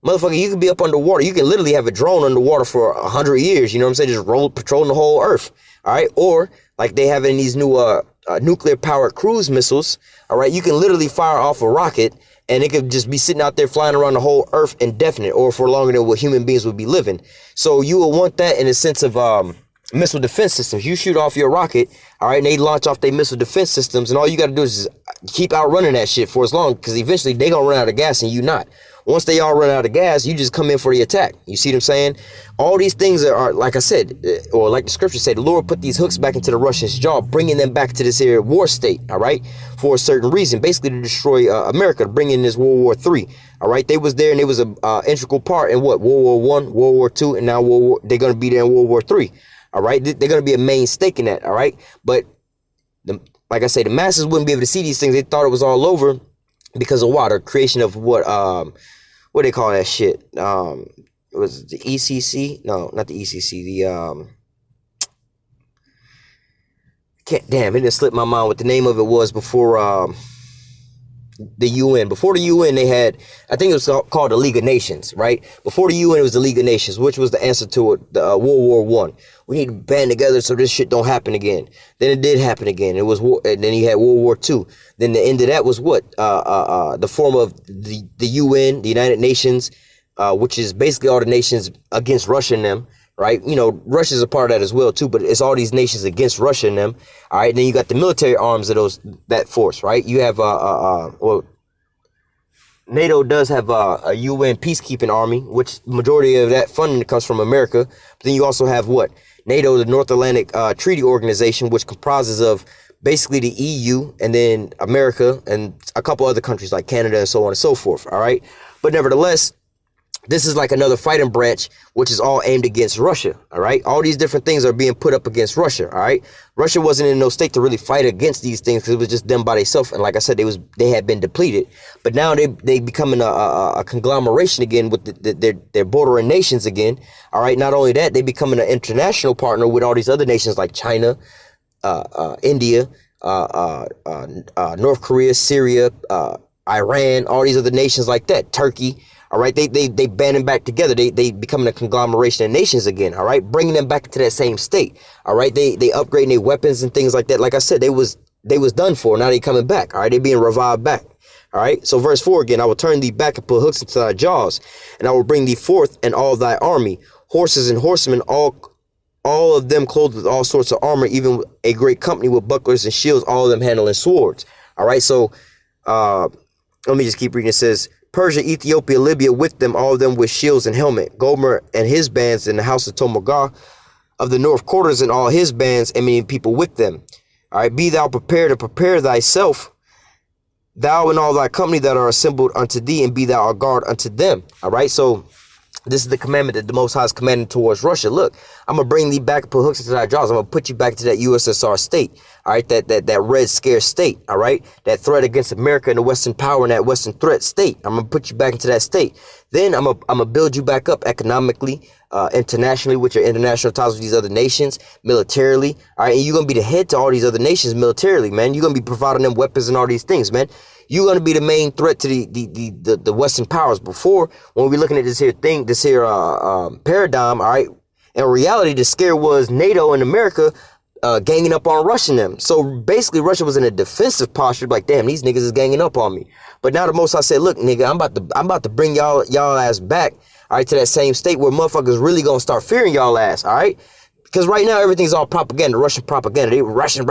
motherfucker, you can be up underwater. You can literally have a drone underwater for 100 years, you know what I'm saying? Just patrolling the whole earth, all right? Or like they have in these new nuclear powered cruise missiles, all right? You can literally fire off a rocket and it could just be sitting out there flying around the whole earth indefinite, or for longer than what human beings would be living. So you will want that in a sense of missile defense systems. You shoot off your rocket, all right, and they launch off their missile defense systems, and all you got to do is just keep outrunning that shit for as long, because eventually they going to run out of gas and you not. Once they all run out of gas, you just come in for the attack. You see what I'm saying? All these things are, like I said, or like the scripture said, the Lord put these hooks back into the Russians' jaw, bringing them back to this area war state, all right, for a certain reason, basically to destroy America, to bring in this World War III, all right? They was there, and they was an integral part in what? World War I, World War II, and now they're going to be there in World War III, all right? They're going to be a main stake in that, all right? But, like I say, the masses wouldn't be able to see these things. They thought it was all over because of what? The creation of what they call that shit? It was the ECC? No, not the ECC. Damn, it didn't slip my mind what the name of it was before the UN. Before the UN, they had, I think it was called the League of Nations, right? Before the UN, it was the League of Nations, which was the answer to it, the World War I. We need to band together so this shit don't happen again. Then it did happen again. It was and then you had World War II. Then the end of that was what? The form of the UN, the United Nations, which is basically all the nations against Russia and them, right? You know, Russia's a part of that as well too, but it's all these nations against Russia and them. All right, then you got the military arms of that force, right? You have well, NATO does have a UN peacekeeping army, which majority of that funding comes from America. But then you also have what? NATO, the North Atlantic Treaty Organization, which comprises of basically the EU and then America and a couple other countries like Canada and so on and so forth. All right. But nevertheless, this is like another fighting branch, which is all aimed against Russia. All right. All these different things are being put up against Russia. All right. Russia wasn't in no state to really fight against these things because it was just them by themselves. And like I said, they had been depleted. But now they becoming a conglomeration again with their bordering nations again. All right. Not only that, they becoming an international partner with all these other nations like China, India, North Korea, Syria, Iran, all these other nations like that, Turkey. All right, they banding back together. They becoming a conglomeration of nations again. All right, bringing them back to that same state. All right, they upgrading their weapons and things like that. Like I said, they was done for. Now they coming back. All right, they being revived back. All right, so verse 4 again. I will turn thee back and put hooks into thy jaws, and I will bring thee forth and all thy army, horses and horsemen, all all of them clothed with all sorts of armor, even a great company with bucklers and shields, all of them handling swords. All right, so let me just keep reading. It says, Persia, Ethiopia, Libya with them, all of them with shields and helmet. Gomer and his bands in the house of Tomargah of the north quarters and all his bands and many people with them. All right, be thou prepared and prepare thyself, thou and all thy company that are assembled unto thee, and be thou a guard unto them. All right, so this is the commandment that the Most High is commanding towards Russia. Look, I'm going to bring thee back, put hooks into thy jaws. I'm going to put you back to that USSR state. All right, that red scare state. All right, that threat against America and the Western power and that Western threat state. I'm going to put you back into that state. Then I'm going to build you back up economically, internationally, with your international ties with these other nations, militarily. All right, and you're going to be the head to all these other nations militarily, man. You're going to be providing them weapons and all these things, man. You're going to be the main threat to the Western powers. Before, when we're looking at this here thing, this here paradigm, all right, in reality, the scare was NATO and America ganging up on Russia and them. So basically, Russia was in a defensive posture, like, damn, these niggas is ganging up on me. But now the Most High said, look, nigga, I'm about to bring y'all ass back, all right, to that same state where motherfuckers really gonna start fearing y'all ass, all right? Because right now, everything's all propaganda, Russian propaganda. They Russian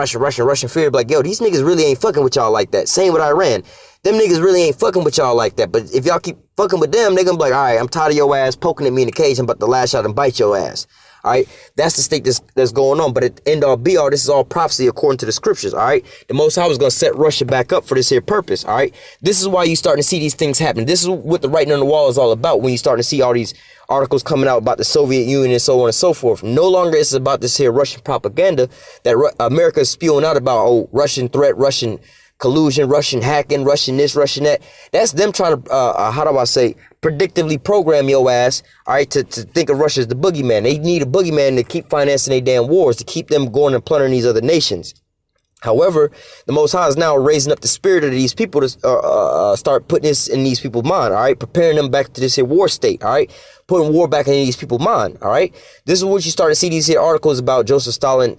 fear. Like, yo, these niggas really ain't fucking with y'all like that. Same with Iran. Them niggas really ain't fucking with y'all like that. But if y'all keep fucking with them, they gonna be like, all right, I'm tired of your ass poking at me in the cage. I'm about to lash out and bite your ass. All right, that's the state that's going on. But at the end all be all, this is all prophecy according to the scriptures. All right, the Most High was going to set Russia back up for this here purpose. All right, this is why you starting to see these things happen. This is what the writing on the wall is all about. When you starting to see all these articles coming out about the Soviet Union and so on and so forth. No longer is it about this here Russian propaganda that America is spewing out about. Oh, Russian threat, Russian collusion, Russian hacking, Russian this, Russian that. That's them trying to, how do I say, predictively program your ass, all right, to think of Russia as the boogeyman. They need a boogeyman to keep financing their damn wars, to keep them going and plundering these other nations. However, the Most High is now raising up the spirit of these people to start putting this in these people's mind, all right, preparing them back to this here war state, all right, putting war back in these people's mind, all right. This is what you start to see these here articles about Joseph Stalin,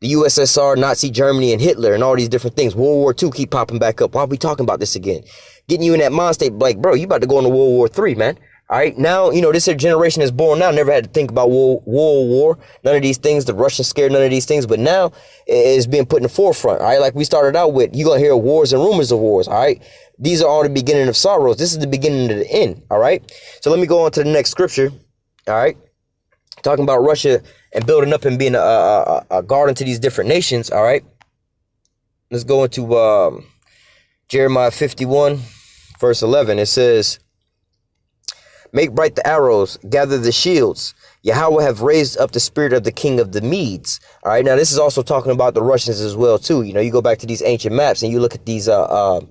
the USSR, Nazi Germany, and Hitler, and all these different things. World War II keep popping back up. Why are we talking about this again? Getting you in that mind state, like, bro, you about to go into World War III, man. All right, now, you know, this here generation is born now, never had to think about World War, none of these things, the Russians scared, none of these things, but now it's being put in the forefront, all right? Like we started out with, you're going to hear wars and rumors of wars, all right? These are all the beginning of sorrows. This is the beginning of the end, all right? So let me go on to the next scripture, all right? Talking about Russia and building up and being a guardian to these different nations, all right? Let's go into Jeremiah 51, verse 11. It says, make bright the arrows, gather the shields. Yahweh have raised up the spirit of the king of the Medes. All right, now this is also talking about the Russians as well, too. You know, you go back to these ancient maps and you look at these land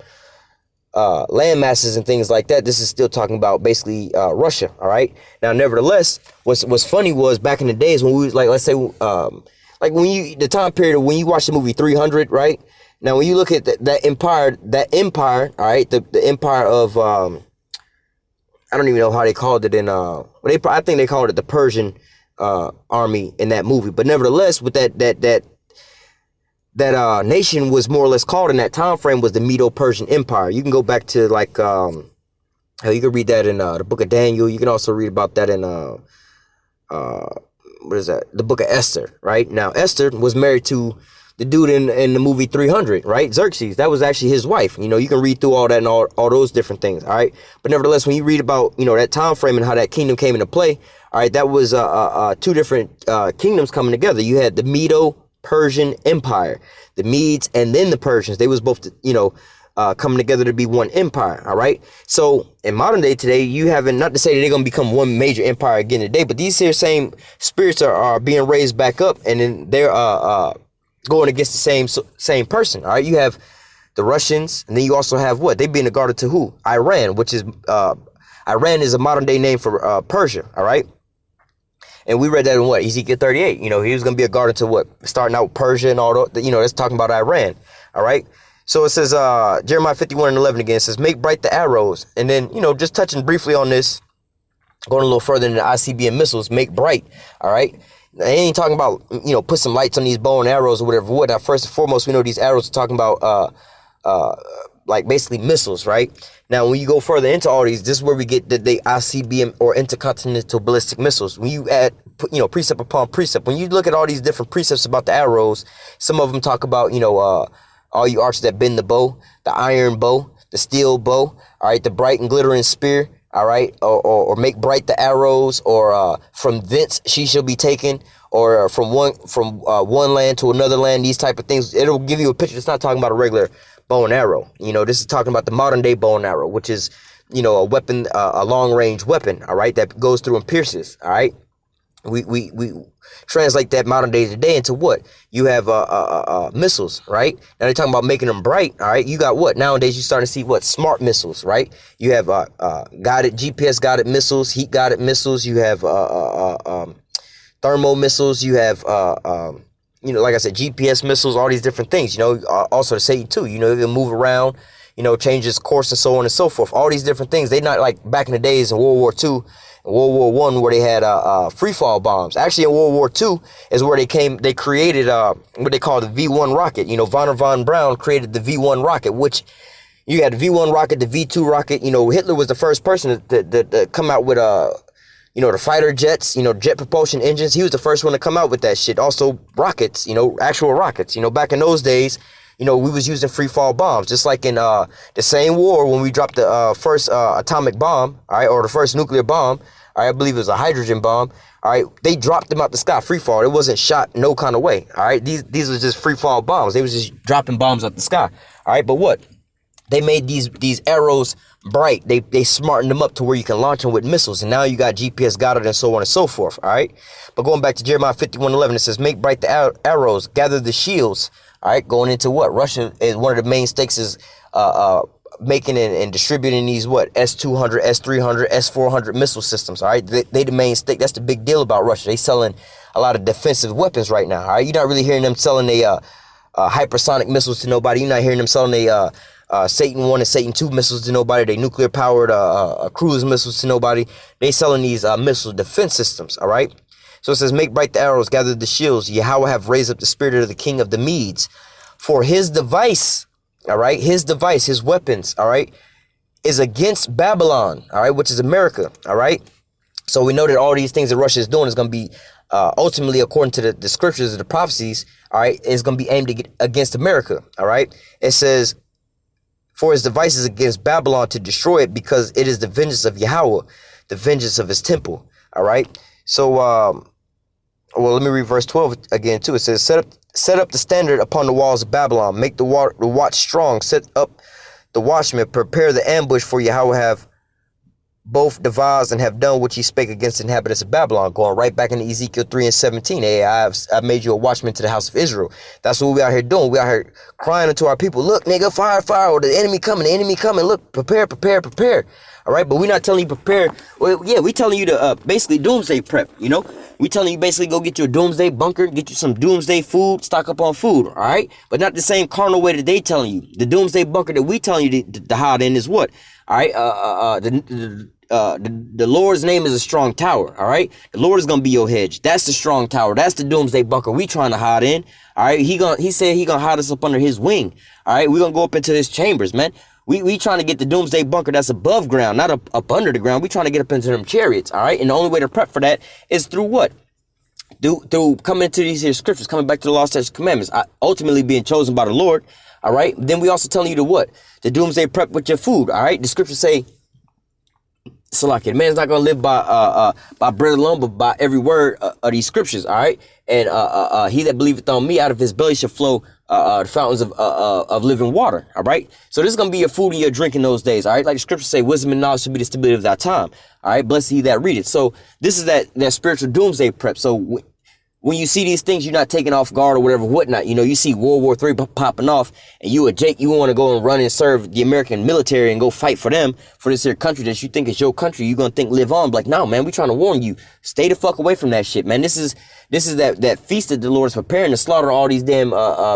masses and things like that. This is still talking about basically Russia. All right. Now, nevertheless, what's funny was back in the days when we was like, let's say, like when you the time period when you watch the movie 300, right? Now, when you look at that empire, all right, the empire of I don't even know how they called it in I think they called it the Persian army in that movie. But nevertheless, with that nation was more or less called in that time frame was the Medo-Persian Empire. You can go back to like you can read that in the book of Daniel. You can also read about that in what is that? The book of Esther, right? Now Esther was married to the dude in the movie 300, right? Xerxes. That was actually his wife. You know, you can read through all that and all those different things, all right? But nevertheless, when you read about, you know, that time frame and how that kingdom came into play, all right, that was two different kingdoms coming together. You had the Medo-Persian Empire, the Medes, and then the Persians. They was both, you know, coming together to be one empire, all right? So in modern day today, you haven't, not to say that they're going to become one major empire again today, but these here same spirits are being raised back up, and then they're going against the same person, all right? You have the Russians, and then you also have what? They've been guarded to who? Iran, which is, Iran is a modern day name for Persia, all right? And we read that in what? Ezekiel 38. You know, he was going to be a guardian to what? Starting out with Persia and all that, you know, that's talking about Iran, all right? So it says, Jeremiah 51 and 11 again, it says, make bright the arrows. And then, you know, just touching briefly on this, going a little further into the ICBM missiles, make bright, all right? They ain't talking about, you know, put some lights on these bow and arrows or whatever. What? Now, first and foremost, we know these arrows are talking about like basically missiles, right? Now, when you go further into all these, this is where we get the ICBM or intercontinental ballistic missiles. When you add, precept upon precept, when you look at all these different precepts about the arrows, some of them talk about, all you archers that bend the bow, the iron bow, the steel bow, all right, the bright and glittering spear, all right, or make bright the arrows, or from thence she shall be taken, or from one land to another land, these type of things. It'll give you a picture. It's not talking about a regular bow and arrow. This is talking about the modern day bow and arrow, which is, a weapon, a long range weapon, all right, that goes through and pierces, all right. We translate that modern day today into what? You have missiles, right? Now they're talking about making them bright, all right? You got what? Nowadays you starting to see what? Smart missiles, right? You have guided GPS guided missiles, heat guided missiles. You have thermal missiles. You have like I said, GPS missiles. All these different things. Also the Satan too. They can move around. Change its course and so on and so forth. All these different things. They not like back in the days in World War II. World War One, where they had free fall bombs. Actually, in World War II is where they created what they call the V1 rocket. Wernher von Braun created the V1 rocket, which you had the V1 rocket, the V2 rocket. Hitler was the first person to come out with the fighter jets, jet propulsion engines. He was the first one to come out with that shit. Also rockets, actual rockets. Back in those days, we was using free fall bombs, just like in the same war when we dropped the first atomic bomb, all right, or the first nuclear bomb. All right, I believe it was a hydrogen bomb. All right, they dropped them out the sky, free fall. It wasn't shot no kind of way. All right, these were just free fall bombs. They was just dropping bombs out the sky. All right, but what? They made these arrows bright. They smartened them up to where you can launch them with missiles. And now you got GPS guided and so on and so forth. All right, but going back to Jeremiah 51:11, it says, make bright the arrows, gather the shields. All right, going into what? Russia is one of the main stakes is making and distributing these S-200, S-300, S-400 missile systems. All right, they the main stake. That's the big deal about Russia. They selling a lot of defensive weapons right now. All right, you're not really hearing them selling hypersonic missiles to nobody. You're not hearing them selling Satan 1 and Satan 2 missiles to nobody. They nuclear powered cruise missiles to nobody. They selling these missile defense systems. All right. So it says, make bright the arrows, gather the shields. Yahweh have raised up the spirit of the king of the Medes, for his device. All right, his device, his weapons, all right, is against Babylon, all right, which is America, all right. So we know that all these things that Russia is doing is going to be ultimately, according to the scriptures and the prophecies, all right, is going to be aimed against America, all right. It says, for his device is against Babylon to destroy it, because it is the vengeance of Yahweh, the vengeance of his temple, all right. So, let me read verse 12 again too. It says, set up the standard upon the walls of Babylon. Make the watch strong. Set up the watchmen. Prepare the ambush, for Yahweh have both devised and have done which he spake against the inhabitants of Babylon. Going right back into Ezekiel 3:17. Hey, I've made you a watchman to the house of Israel. That's what we out here doing. We out here crying unto our people. Look, nigga, fire, fire. The enemy coming. The enemy coming. Look, prepare, prepare, prepare. All right, but we're not telling you prepare. Well, yeah, we telling you to basically doomsday prep. We telling you basically go get you a doomsday bunker, get you some doomsday food, stock up on food. All right, but not the same carnal way that they telling you. The doomsday bunker that we telling you to hide in is what? All right, the Lord's name is a strong tower. All right, the Lord is gonna be your hedge. That's the strong tower. That's the doomsday bunker we trying to hide in. All right, he said he gonna hide us up under his wing. All right, we gonna go up into his chambers, man. We trying to get the doomsday bunker that's above ground, not up under the ground. We trying to get up into them chariots, all right? And the only way to prep for that is through what? Through coming into these here scriptures, coming back to the law, statutes, commandments, ultimately being chosen by the Lord, all right? Then we also telling you to what? The doomsday prep with your food, all right? The scriptures say, Salaki, the man's not gonna live by bread alone, but by every word of these scriptures, all right? And he that believeth on me, out of his belly shall flow the fountains of living water. All right. So this is going to be your food and your drink in those days. All right. Like the scriptures say, wisdom and knowledge should be the stability of thy time. All right. Blessed he that readeth. So this is that spiritual doomsday prep. So when you see these things, you're not taking off guard or whatever, whatnot. You see World War III popping off, and you want to go and run and serve the American military and go fight for them, for this here country that you think is your country. You're going to think live on. Like, no, man, we trying to warn you. Stay the fuck away from that shit, man. This is that feast that the Lord is preparing to slaughter all these damn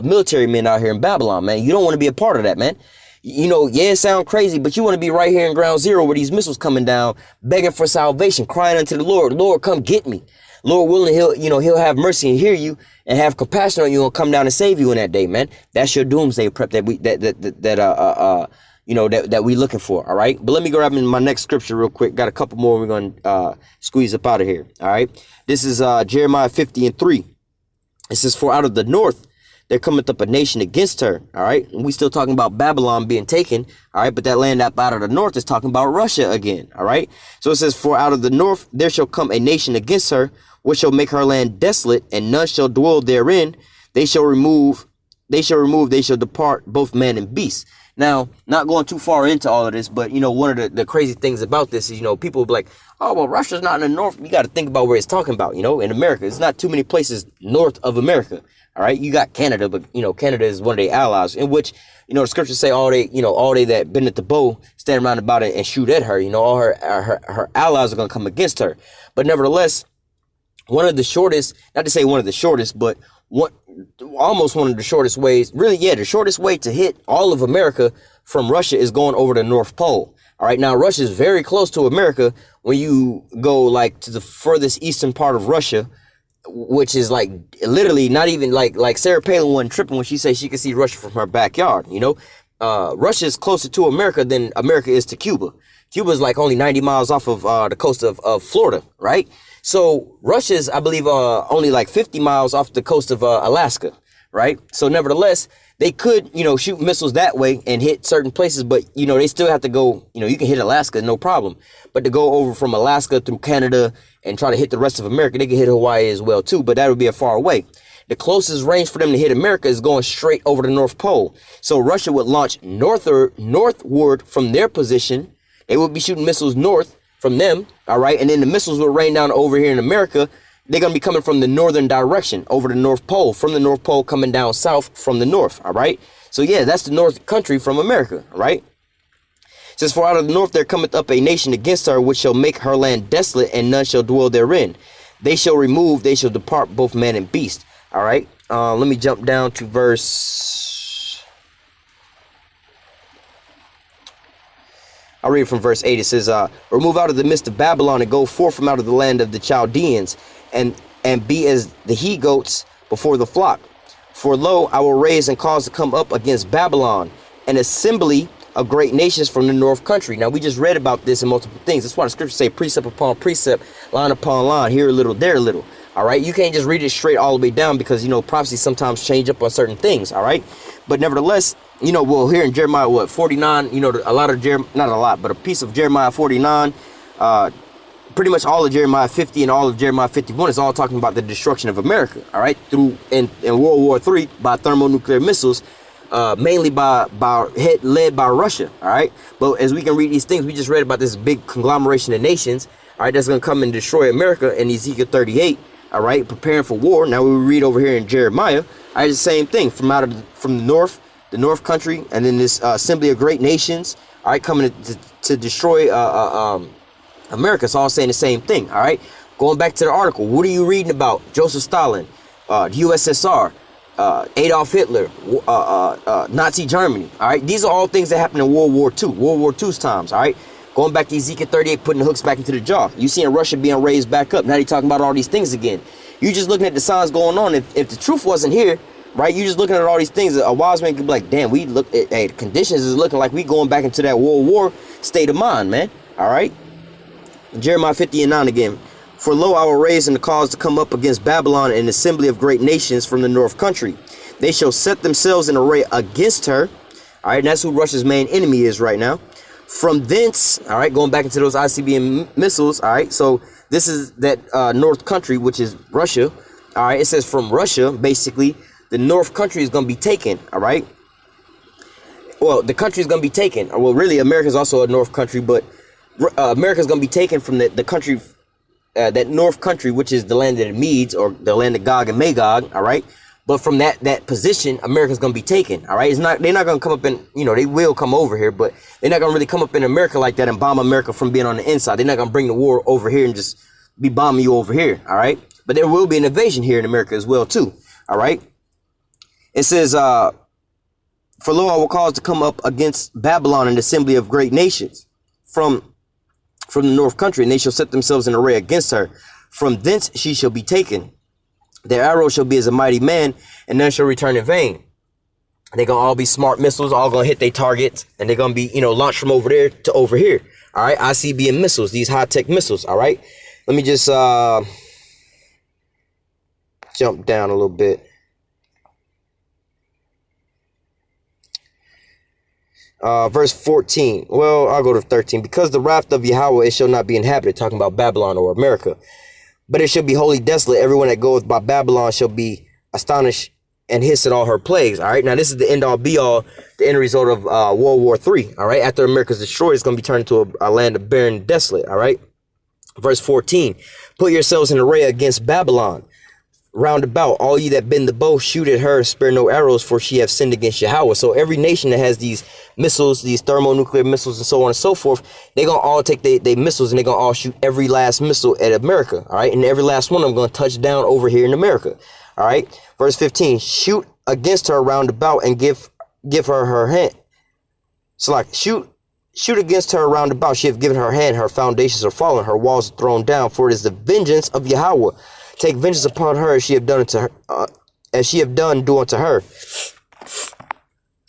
military men out here in Babylon, man. You don't want to be a part of that, man. Yeah, it sounds crazy, but you want to be right here in ground zero where these missiles coming down, begging for salvation, crying unto the Lord, Lord, come get me. Lord willing, he'll have mercy and hear you and have compassion on you and come down and save you in that day, man. That's your doomsday prep that we looking for. All right. But let me grab in my next scripture real quick. Got a couple more. We're going to squeeze up out of here. All right. This is Jeremiah 50:3. It says, for out of the north there cometh up a nation against her. All right. And we still talking about Babylon being taken. All right. But that land up out of the north is talking about Russia again. All right. So it says, for out of the north there shall come a nation against her, which shall make her land desolate, and none shall dwell therein. They shall depart, both man and beast. Now, not going too far into all of this, but, one of the crazy things about this is, people be like, oh, well, Russia's not in the north. You got to think about where it's talking about, in America. It's not too many places north of America. All right. You got Canada, but, Canada is one of their allies, in which, the scriptures say all they that bend at the bow stand around about it and shoot at her. All her allies are going to come against her. But nevertheless, one of the shortest, not to say one of the shortest, but almost one of the shortest ways, really, the shortest way to hit all of America from Russia is going over the North Pole. All right, now Russia is very close to America when you go like to the furthest eastern part of Russia, which is like literally not even like Sarah Palin wasn't tripping when she said she could see Russia from her backyard. Russia is closer to America than America is to Cuba. Cuba is like only 90 miles off of the coast of Florida, right? So Russia is, I believe, only like 50 miles off the coast of Alaska, right? So nevertheless, they could, shoot missiles that way and hit certain places, but, they still have to go, you can hit Alaska, no problem. But to go over from Alaska through Canada and try to hit the rest of America, they can hit Hawaii as well, too, but that would be a far away. The closest range for them to hit America is going straight over the North Pole. So Russia would launch northward from their position. They would be shooting missiles north from them, all right? And then the missiles will rain down over here in America. They're going to be coming from the northern direction over the North Pole, from the North Pole coming down south from the north, all right? So, yeah, that's the north country from America, all right? It says, for out of the north there cometh up a nation against her, which shall make her land desolate, and none shall dwell therein. They shall depart, both man and beast, all right? Let me jump down to I'll read from verse 8. It says, remove out of the midst of Babylon and go forth from out of the land of the Chaldeans and be as the he-goats before the flock. For lo, I will raise and cause to come up against Babylon an assembly of great nations from the north country. Now, we just read about this in multiple things. That's why the scriptures say precept upon precept, line upon line, here a little, there a little. All right. You can't just read it straight all the way down because, prophecies sometimes change up on certain things. All right. But nevertheless, well, here in Jeremiah, 49, a lot of not a lot, but a piece of Jeremiah 49, pretty much all of Jeremiah 50 and all of Jeremiah 51 is all talking about the destruction of America. All right. Through in World War III by thermonuclear missiles, mainly led by Russia. All right. But as we can read these things, we just read about this big conglomeration of nations. All right. That's going to come and destroy America in Ezekiel 38. All right. Preparing for war. Now we read over here in Jeremiah. All right. The same thing from the north country, and then this assembly of great nations, all right, coming to destroy America. It's all saying the same thing, all right? Going back to the article, what are you reading about? Joseph Stalin, the USSR, Adolf Hitler, Nazi Germany, all right? These are all things that happened in World War II's times, all right? Going back to Ezekiel 38, putting the hooks back into the jaw. You seeing Russia being raised back up. Now you're talking about all these things again. You just looking at the signs going on. If the truth wasn't here, right, you just looking at all these things. A wise man could be like, damn, we look at the conditions is looking like we going back into that World War state of mind, man. All right. Jeremiah 50:9 again. For lo, I will raise and cause to come up against Babylon an assembly of great nations from the north country. They shall set themselves in array against her. All right. And that's who Russia's main enemy is right now. From thence, all right, going back into those ICBM missiles. All right. So this is that north country, which is Russia. All right. It says from Russia, basically, the north country is going to be taken, all right? Well, the country is going to be taken. Well, really, America is also a north country, but America is going to be taken from the country, that north country, which is the land of the Medes, or the land of Gog and Magog, all right? But from that position, America is going to be taken, all right? They're not going to come up in, they will come over here, but they're not going to really come up in America like that and bomb America from being on the inside. They're not going to bring the war over here and just be bombing you over here, all right? But there will be an invasion here in America as well, too, all right? It says, for lo, I will cause to come up against Babylon an assembly of great nations from the north country, and they shall set themselves in array against her. From thence she shall be taken. Their arrow shall be as a mighty man, and none shall return in vain. They're going to all be smart missiles, all going to hit their targets, and they're going to be, launched from over there to over here. All right, ICBM missiles, these high-tech missiles, all right? Let me just jump down a little bit. Verse 14. Well, I'll go to 13. Because the wrath of Yahweh, it shall not be inhabited, talking about Babylon or America. But it shall be wholly desolate. Everyone that goeth by Babylon shall be astonished and hiss at all her plagues. All right, now this is the end all be all, the end result of World War III. All right, after America's destroyed, it's going to be turned into a land of barren and desolate. All right, verse 14. Put yourselves in array against Babylon. Round about, all ye that bend the bow, shoot at her, spare no arrows, for she have sinned against Yahweh. So every nation that has these missiles, these thermonuclear missiles and so on and so forth, they're going to all take their missiles and they're going to all shoot every last missile at America. All right. And every last one of them going to touch down over here in America. All right. Verse 15, shoot against her round about and give her her hand. So like shoot against her round about. She have given her hand. Her foundations are fallen. Her walls are thrown down, for it is the vengeance of Yahweh. Take vengeance upon her as she have done unto her, as she have done, do unto her.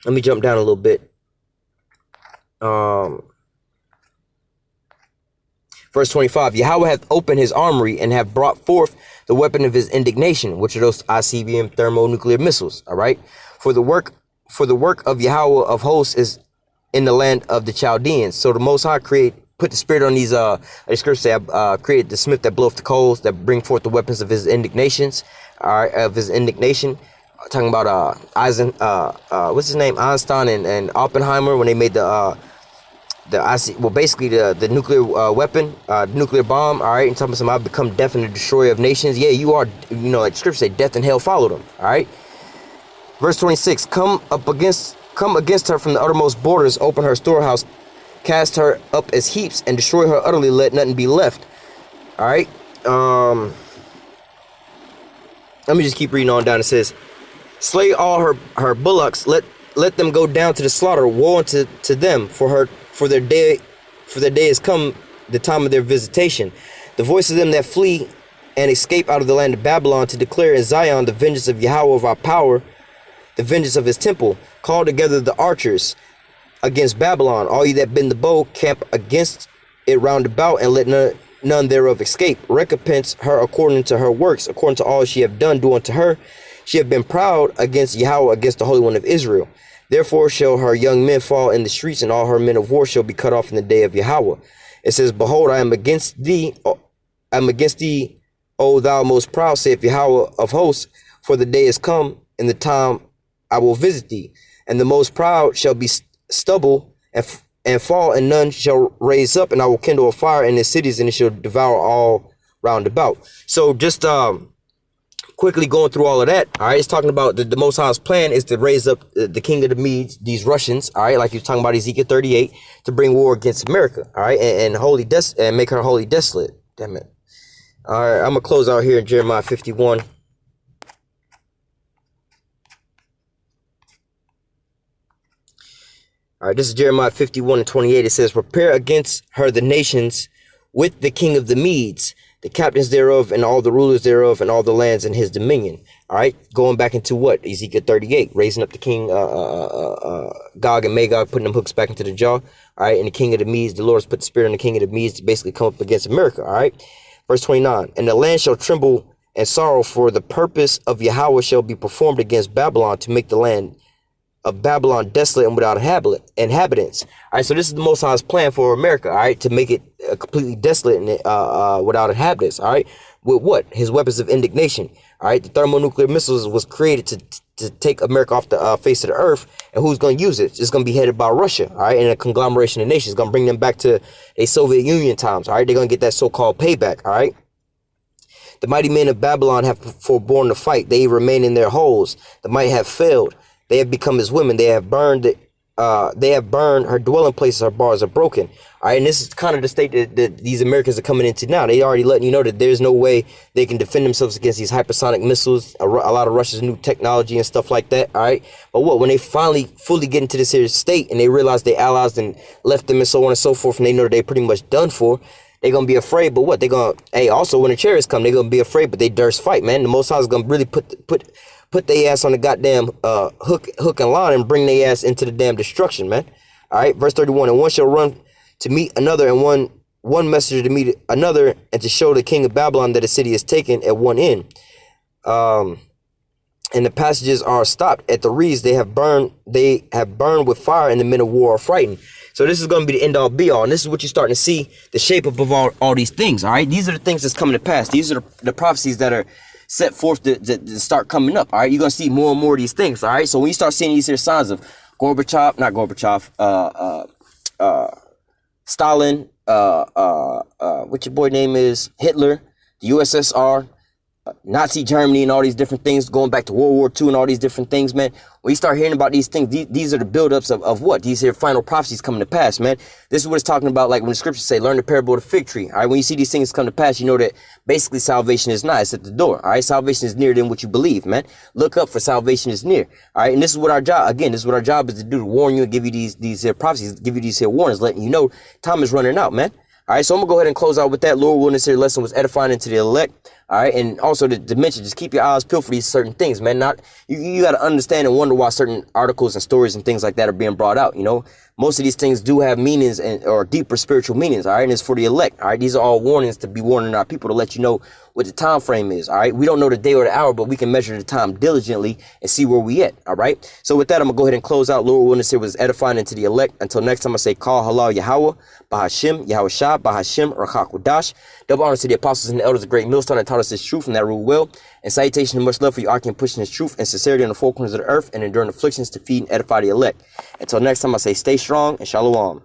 Let me jump down a little bit. Verse 25. Yahweh hath opened his armory and have brought forth the weapon of his indignation, which are those ICBM thermonuclear missiles. All right. For the work of Yahweh of hosts is in the land of the Chaldeans. So the Most High put the spirit on these, the scripture say, created the smith that bloweth the coals, that bring forth the weapons of his indignations, of his indignation. Talking about what's his name, Einstein and Oppenheimer, when they made the nuclear weapon, nuclear bomb. All right, and talking about I've become death and the destroyer of nations. Yeah, you are, like the scripture say, death and hell follow them. All right. Verse 26. Come against her from the uttermost borders, open her storehouse, cast her up as heaps, and destroy her utterly, let nothing be left. All right. Let me just keep reading on down. It says, slay all her bullocks, let them go down to the slaughter. Woe unto them, for their day has come, the time of their visitation. The voice of them that flee and escape out of the land of Babylon, to declare in Zion the vengeance of Yahweh of our power, the vengeance of his temple. Call together the archers against Babylon. All ye that bend the bow, camp against it round about, and let none thereof escape. Recompense her according to her works, according to all she have done, do unto her. She have been proud against Yahweh, against the Holy One of Israel. Therefore shall her young men fall in the streets, and all her men of war shall be cut off in the day of Yahweh. It says, behold, I am against thee, O thou most proud, saith Yahweh of hosts, for the day is come, and the time I will visit thee. And the most proud shall be stubble and fall, and none shall raise up, and I will kindle a fire in the cities, and it shall devour all round about. So just quickly going through all of that. All right, it's talking about the Most High's plan is to raise up the king of the Medes, these Russians. All right, like he was talking about Ezekiel 38, to bring war against America. All right, and make her wholly desolate. Damn it. All right, I'm gonna close out here in Jeremiah 51. All right, this is Jeremiah 51 and 28. It says, prepare against her the nations with the king of the Medes, the captains thereof, and all the rulers thereof, and all the lands in his dominion. All right, going back into what? Ezekiel 38, raising up the king, Gog and Magog, putting them hooks back into the jaw. All right, and the king of the Medes, the Lord has put the spirit on the king of the Medes to basically come up against America. All right, verse 29. And the land shall tremble and sorrow, for the purpose of Yahweh shall be performed against Babylon, to make the land of Babylon desolate and without inhabitants. All right, so this is the Most High's plan for America. All right, to make it completely desolate and without inhabitants. All right, with what? His weapons of indignation. All right, the thermonuclear missiles was created to take America off the face of the earth, and who's going to use it? It's going to be headed by Russia. All right, and a conglomeration of nations. Going to bring them back to a Soviet Union times. All right, they're going to get that so-called payback. All right. The mighty men of Babylon have forborne to fight. They remain in their holes. The might have failed. They have become as women. They have burned her dwelling places. Her bars are broken. All right, and this is kind of the state that these Americans are coming into now. They already letting you know that there's no way they can defend themselves against these hypersonic missiles. A lot of Russia's new technology and stuff like that. All right, but when they finally fully get into this here state and they realize their allies and left them and so on and so forth, and they know that they're pretty much done for, They gonna be afraid, but what? They gonna, hey, also when the chariots come, they gonna be afraid, but they durst fight, man. The Most High is gonna really put their ass on the goddamn hook and line and bring their ass into the damn destruction, man. All right, verse 31, and one shall run to meet another, and one messenger to meet another, and to show the king of Babylon that the city is taken at one end. And the passages are stopped at the reeds. They have burned with fire, and the men of war are frightened. So this is going to be the end all be all. And this is what you're starting to see, the shape up of all these things. All right. These are the things that's coming to pass. These are the prophecies that are set forth to start coming up. All right. You're going to see more and more of these things. All right. So when you start seeing these here signs of Stalin, what your boy name is, Hitler, the USSR, Nazi Germany, and all these different things, going back to World War II and all these different things, man. When you start hearing about these things, these are the buildups of what? These here final prophecies coming to pass, man. This is what it's talking about, like when the scriptures say, learn the parable of the fig tree. All right, when you see these things come to pass, you know that basically salvation is nigh. It's at the door. All right, salvation is nearer than what you believe, man. Look up, for salvation is near. All right, and this is what our job, again, this is what our job is to do, to warn you and give you these here prophecies, give you these here warnings, letting you know time is running out, man. All right, so I'm going to go ahead and close out with that. Lord willing, this here lesson was edifying into the elect. All right, and also to mention, just keep your eyes peeled for these certain things, man. Not you got to understand and wonder why certain articles and stories and things like that are being brought out. You know, most of these things do have meanings or deeper spiritual meanings. All right, and it's for the elect. All right, these are all warnings to be warning our people, to let you know what the time frame is. All right, we don't know the day or the hour, but we can measure the time diligently and see where we at. All right, so with that, I'm gonna go ahead and close out. Lord willing, this here was edifying into the elect. Until next time, I say, call halal Yahweh, Bahashim, Yahweh Shah, Bahashim, Rakak Wadash. Double honors to the apostles and the elders of Great Millstone that taught us this truth and that rule well. And salutation and much love for you, Arkin, pushing this truth and sincerity on the four corners of the earth and enduring afflictions to feed and edify the elect. Until next time, I say, stay strong and shalom.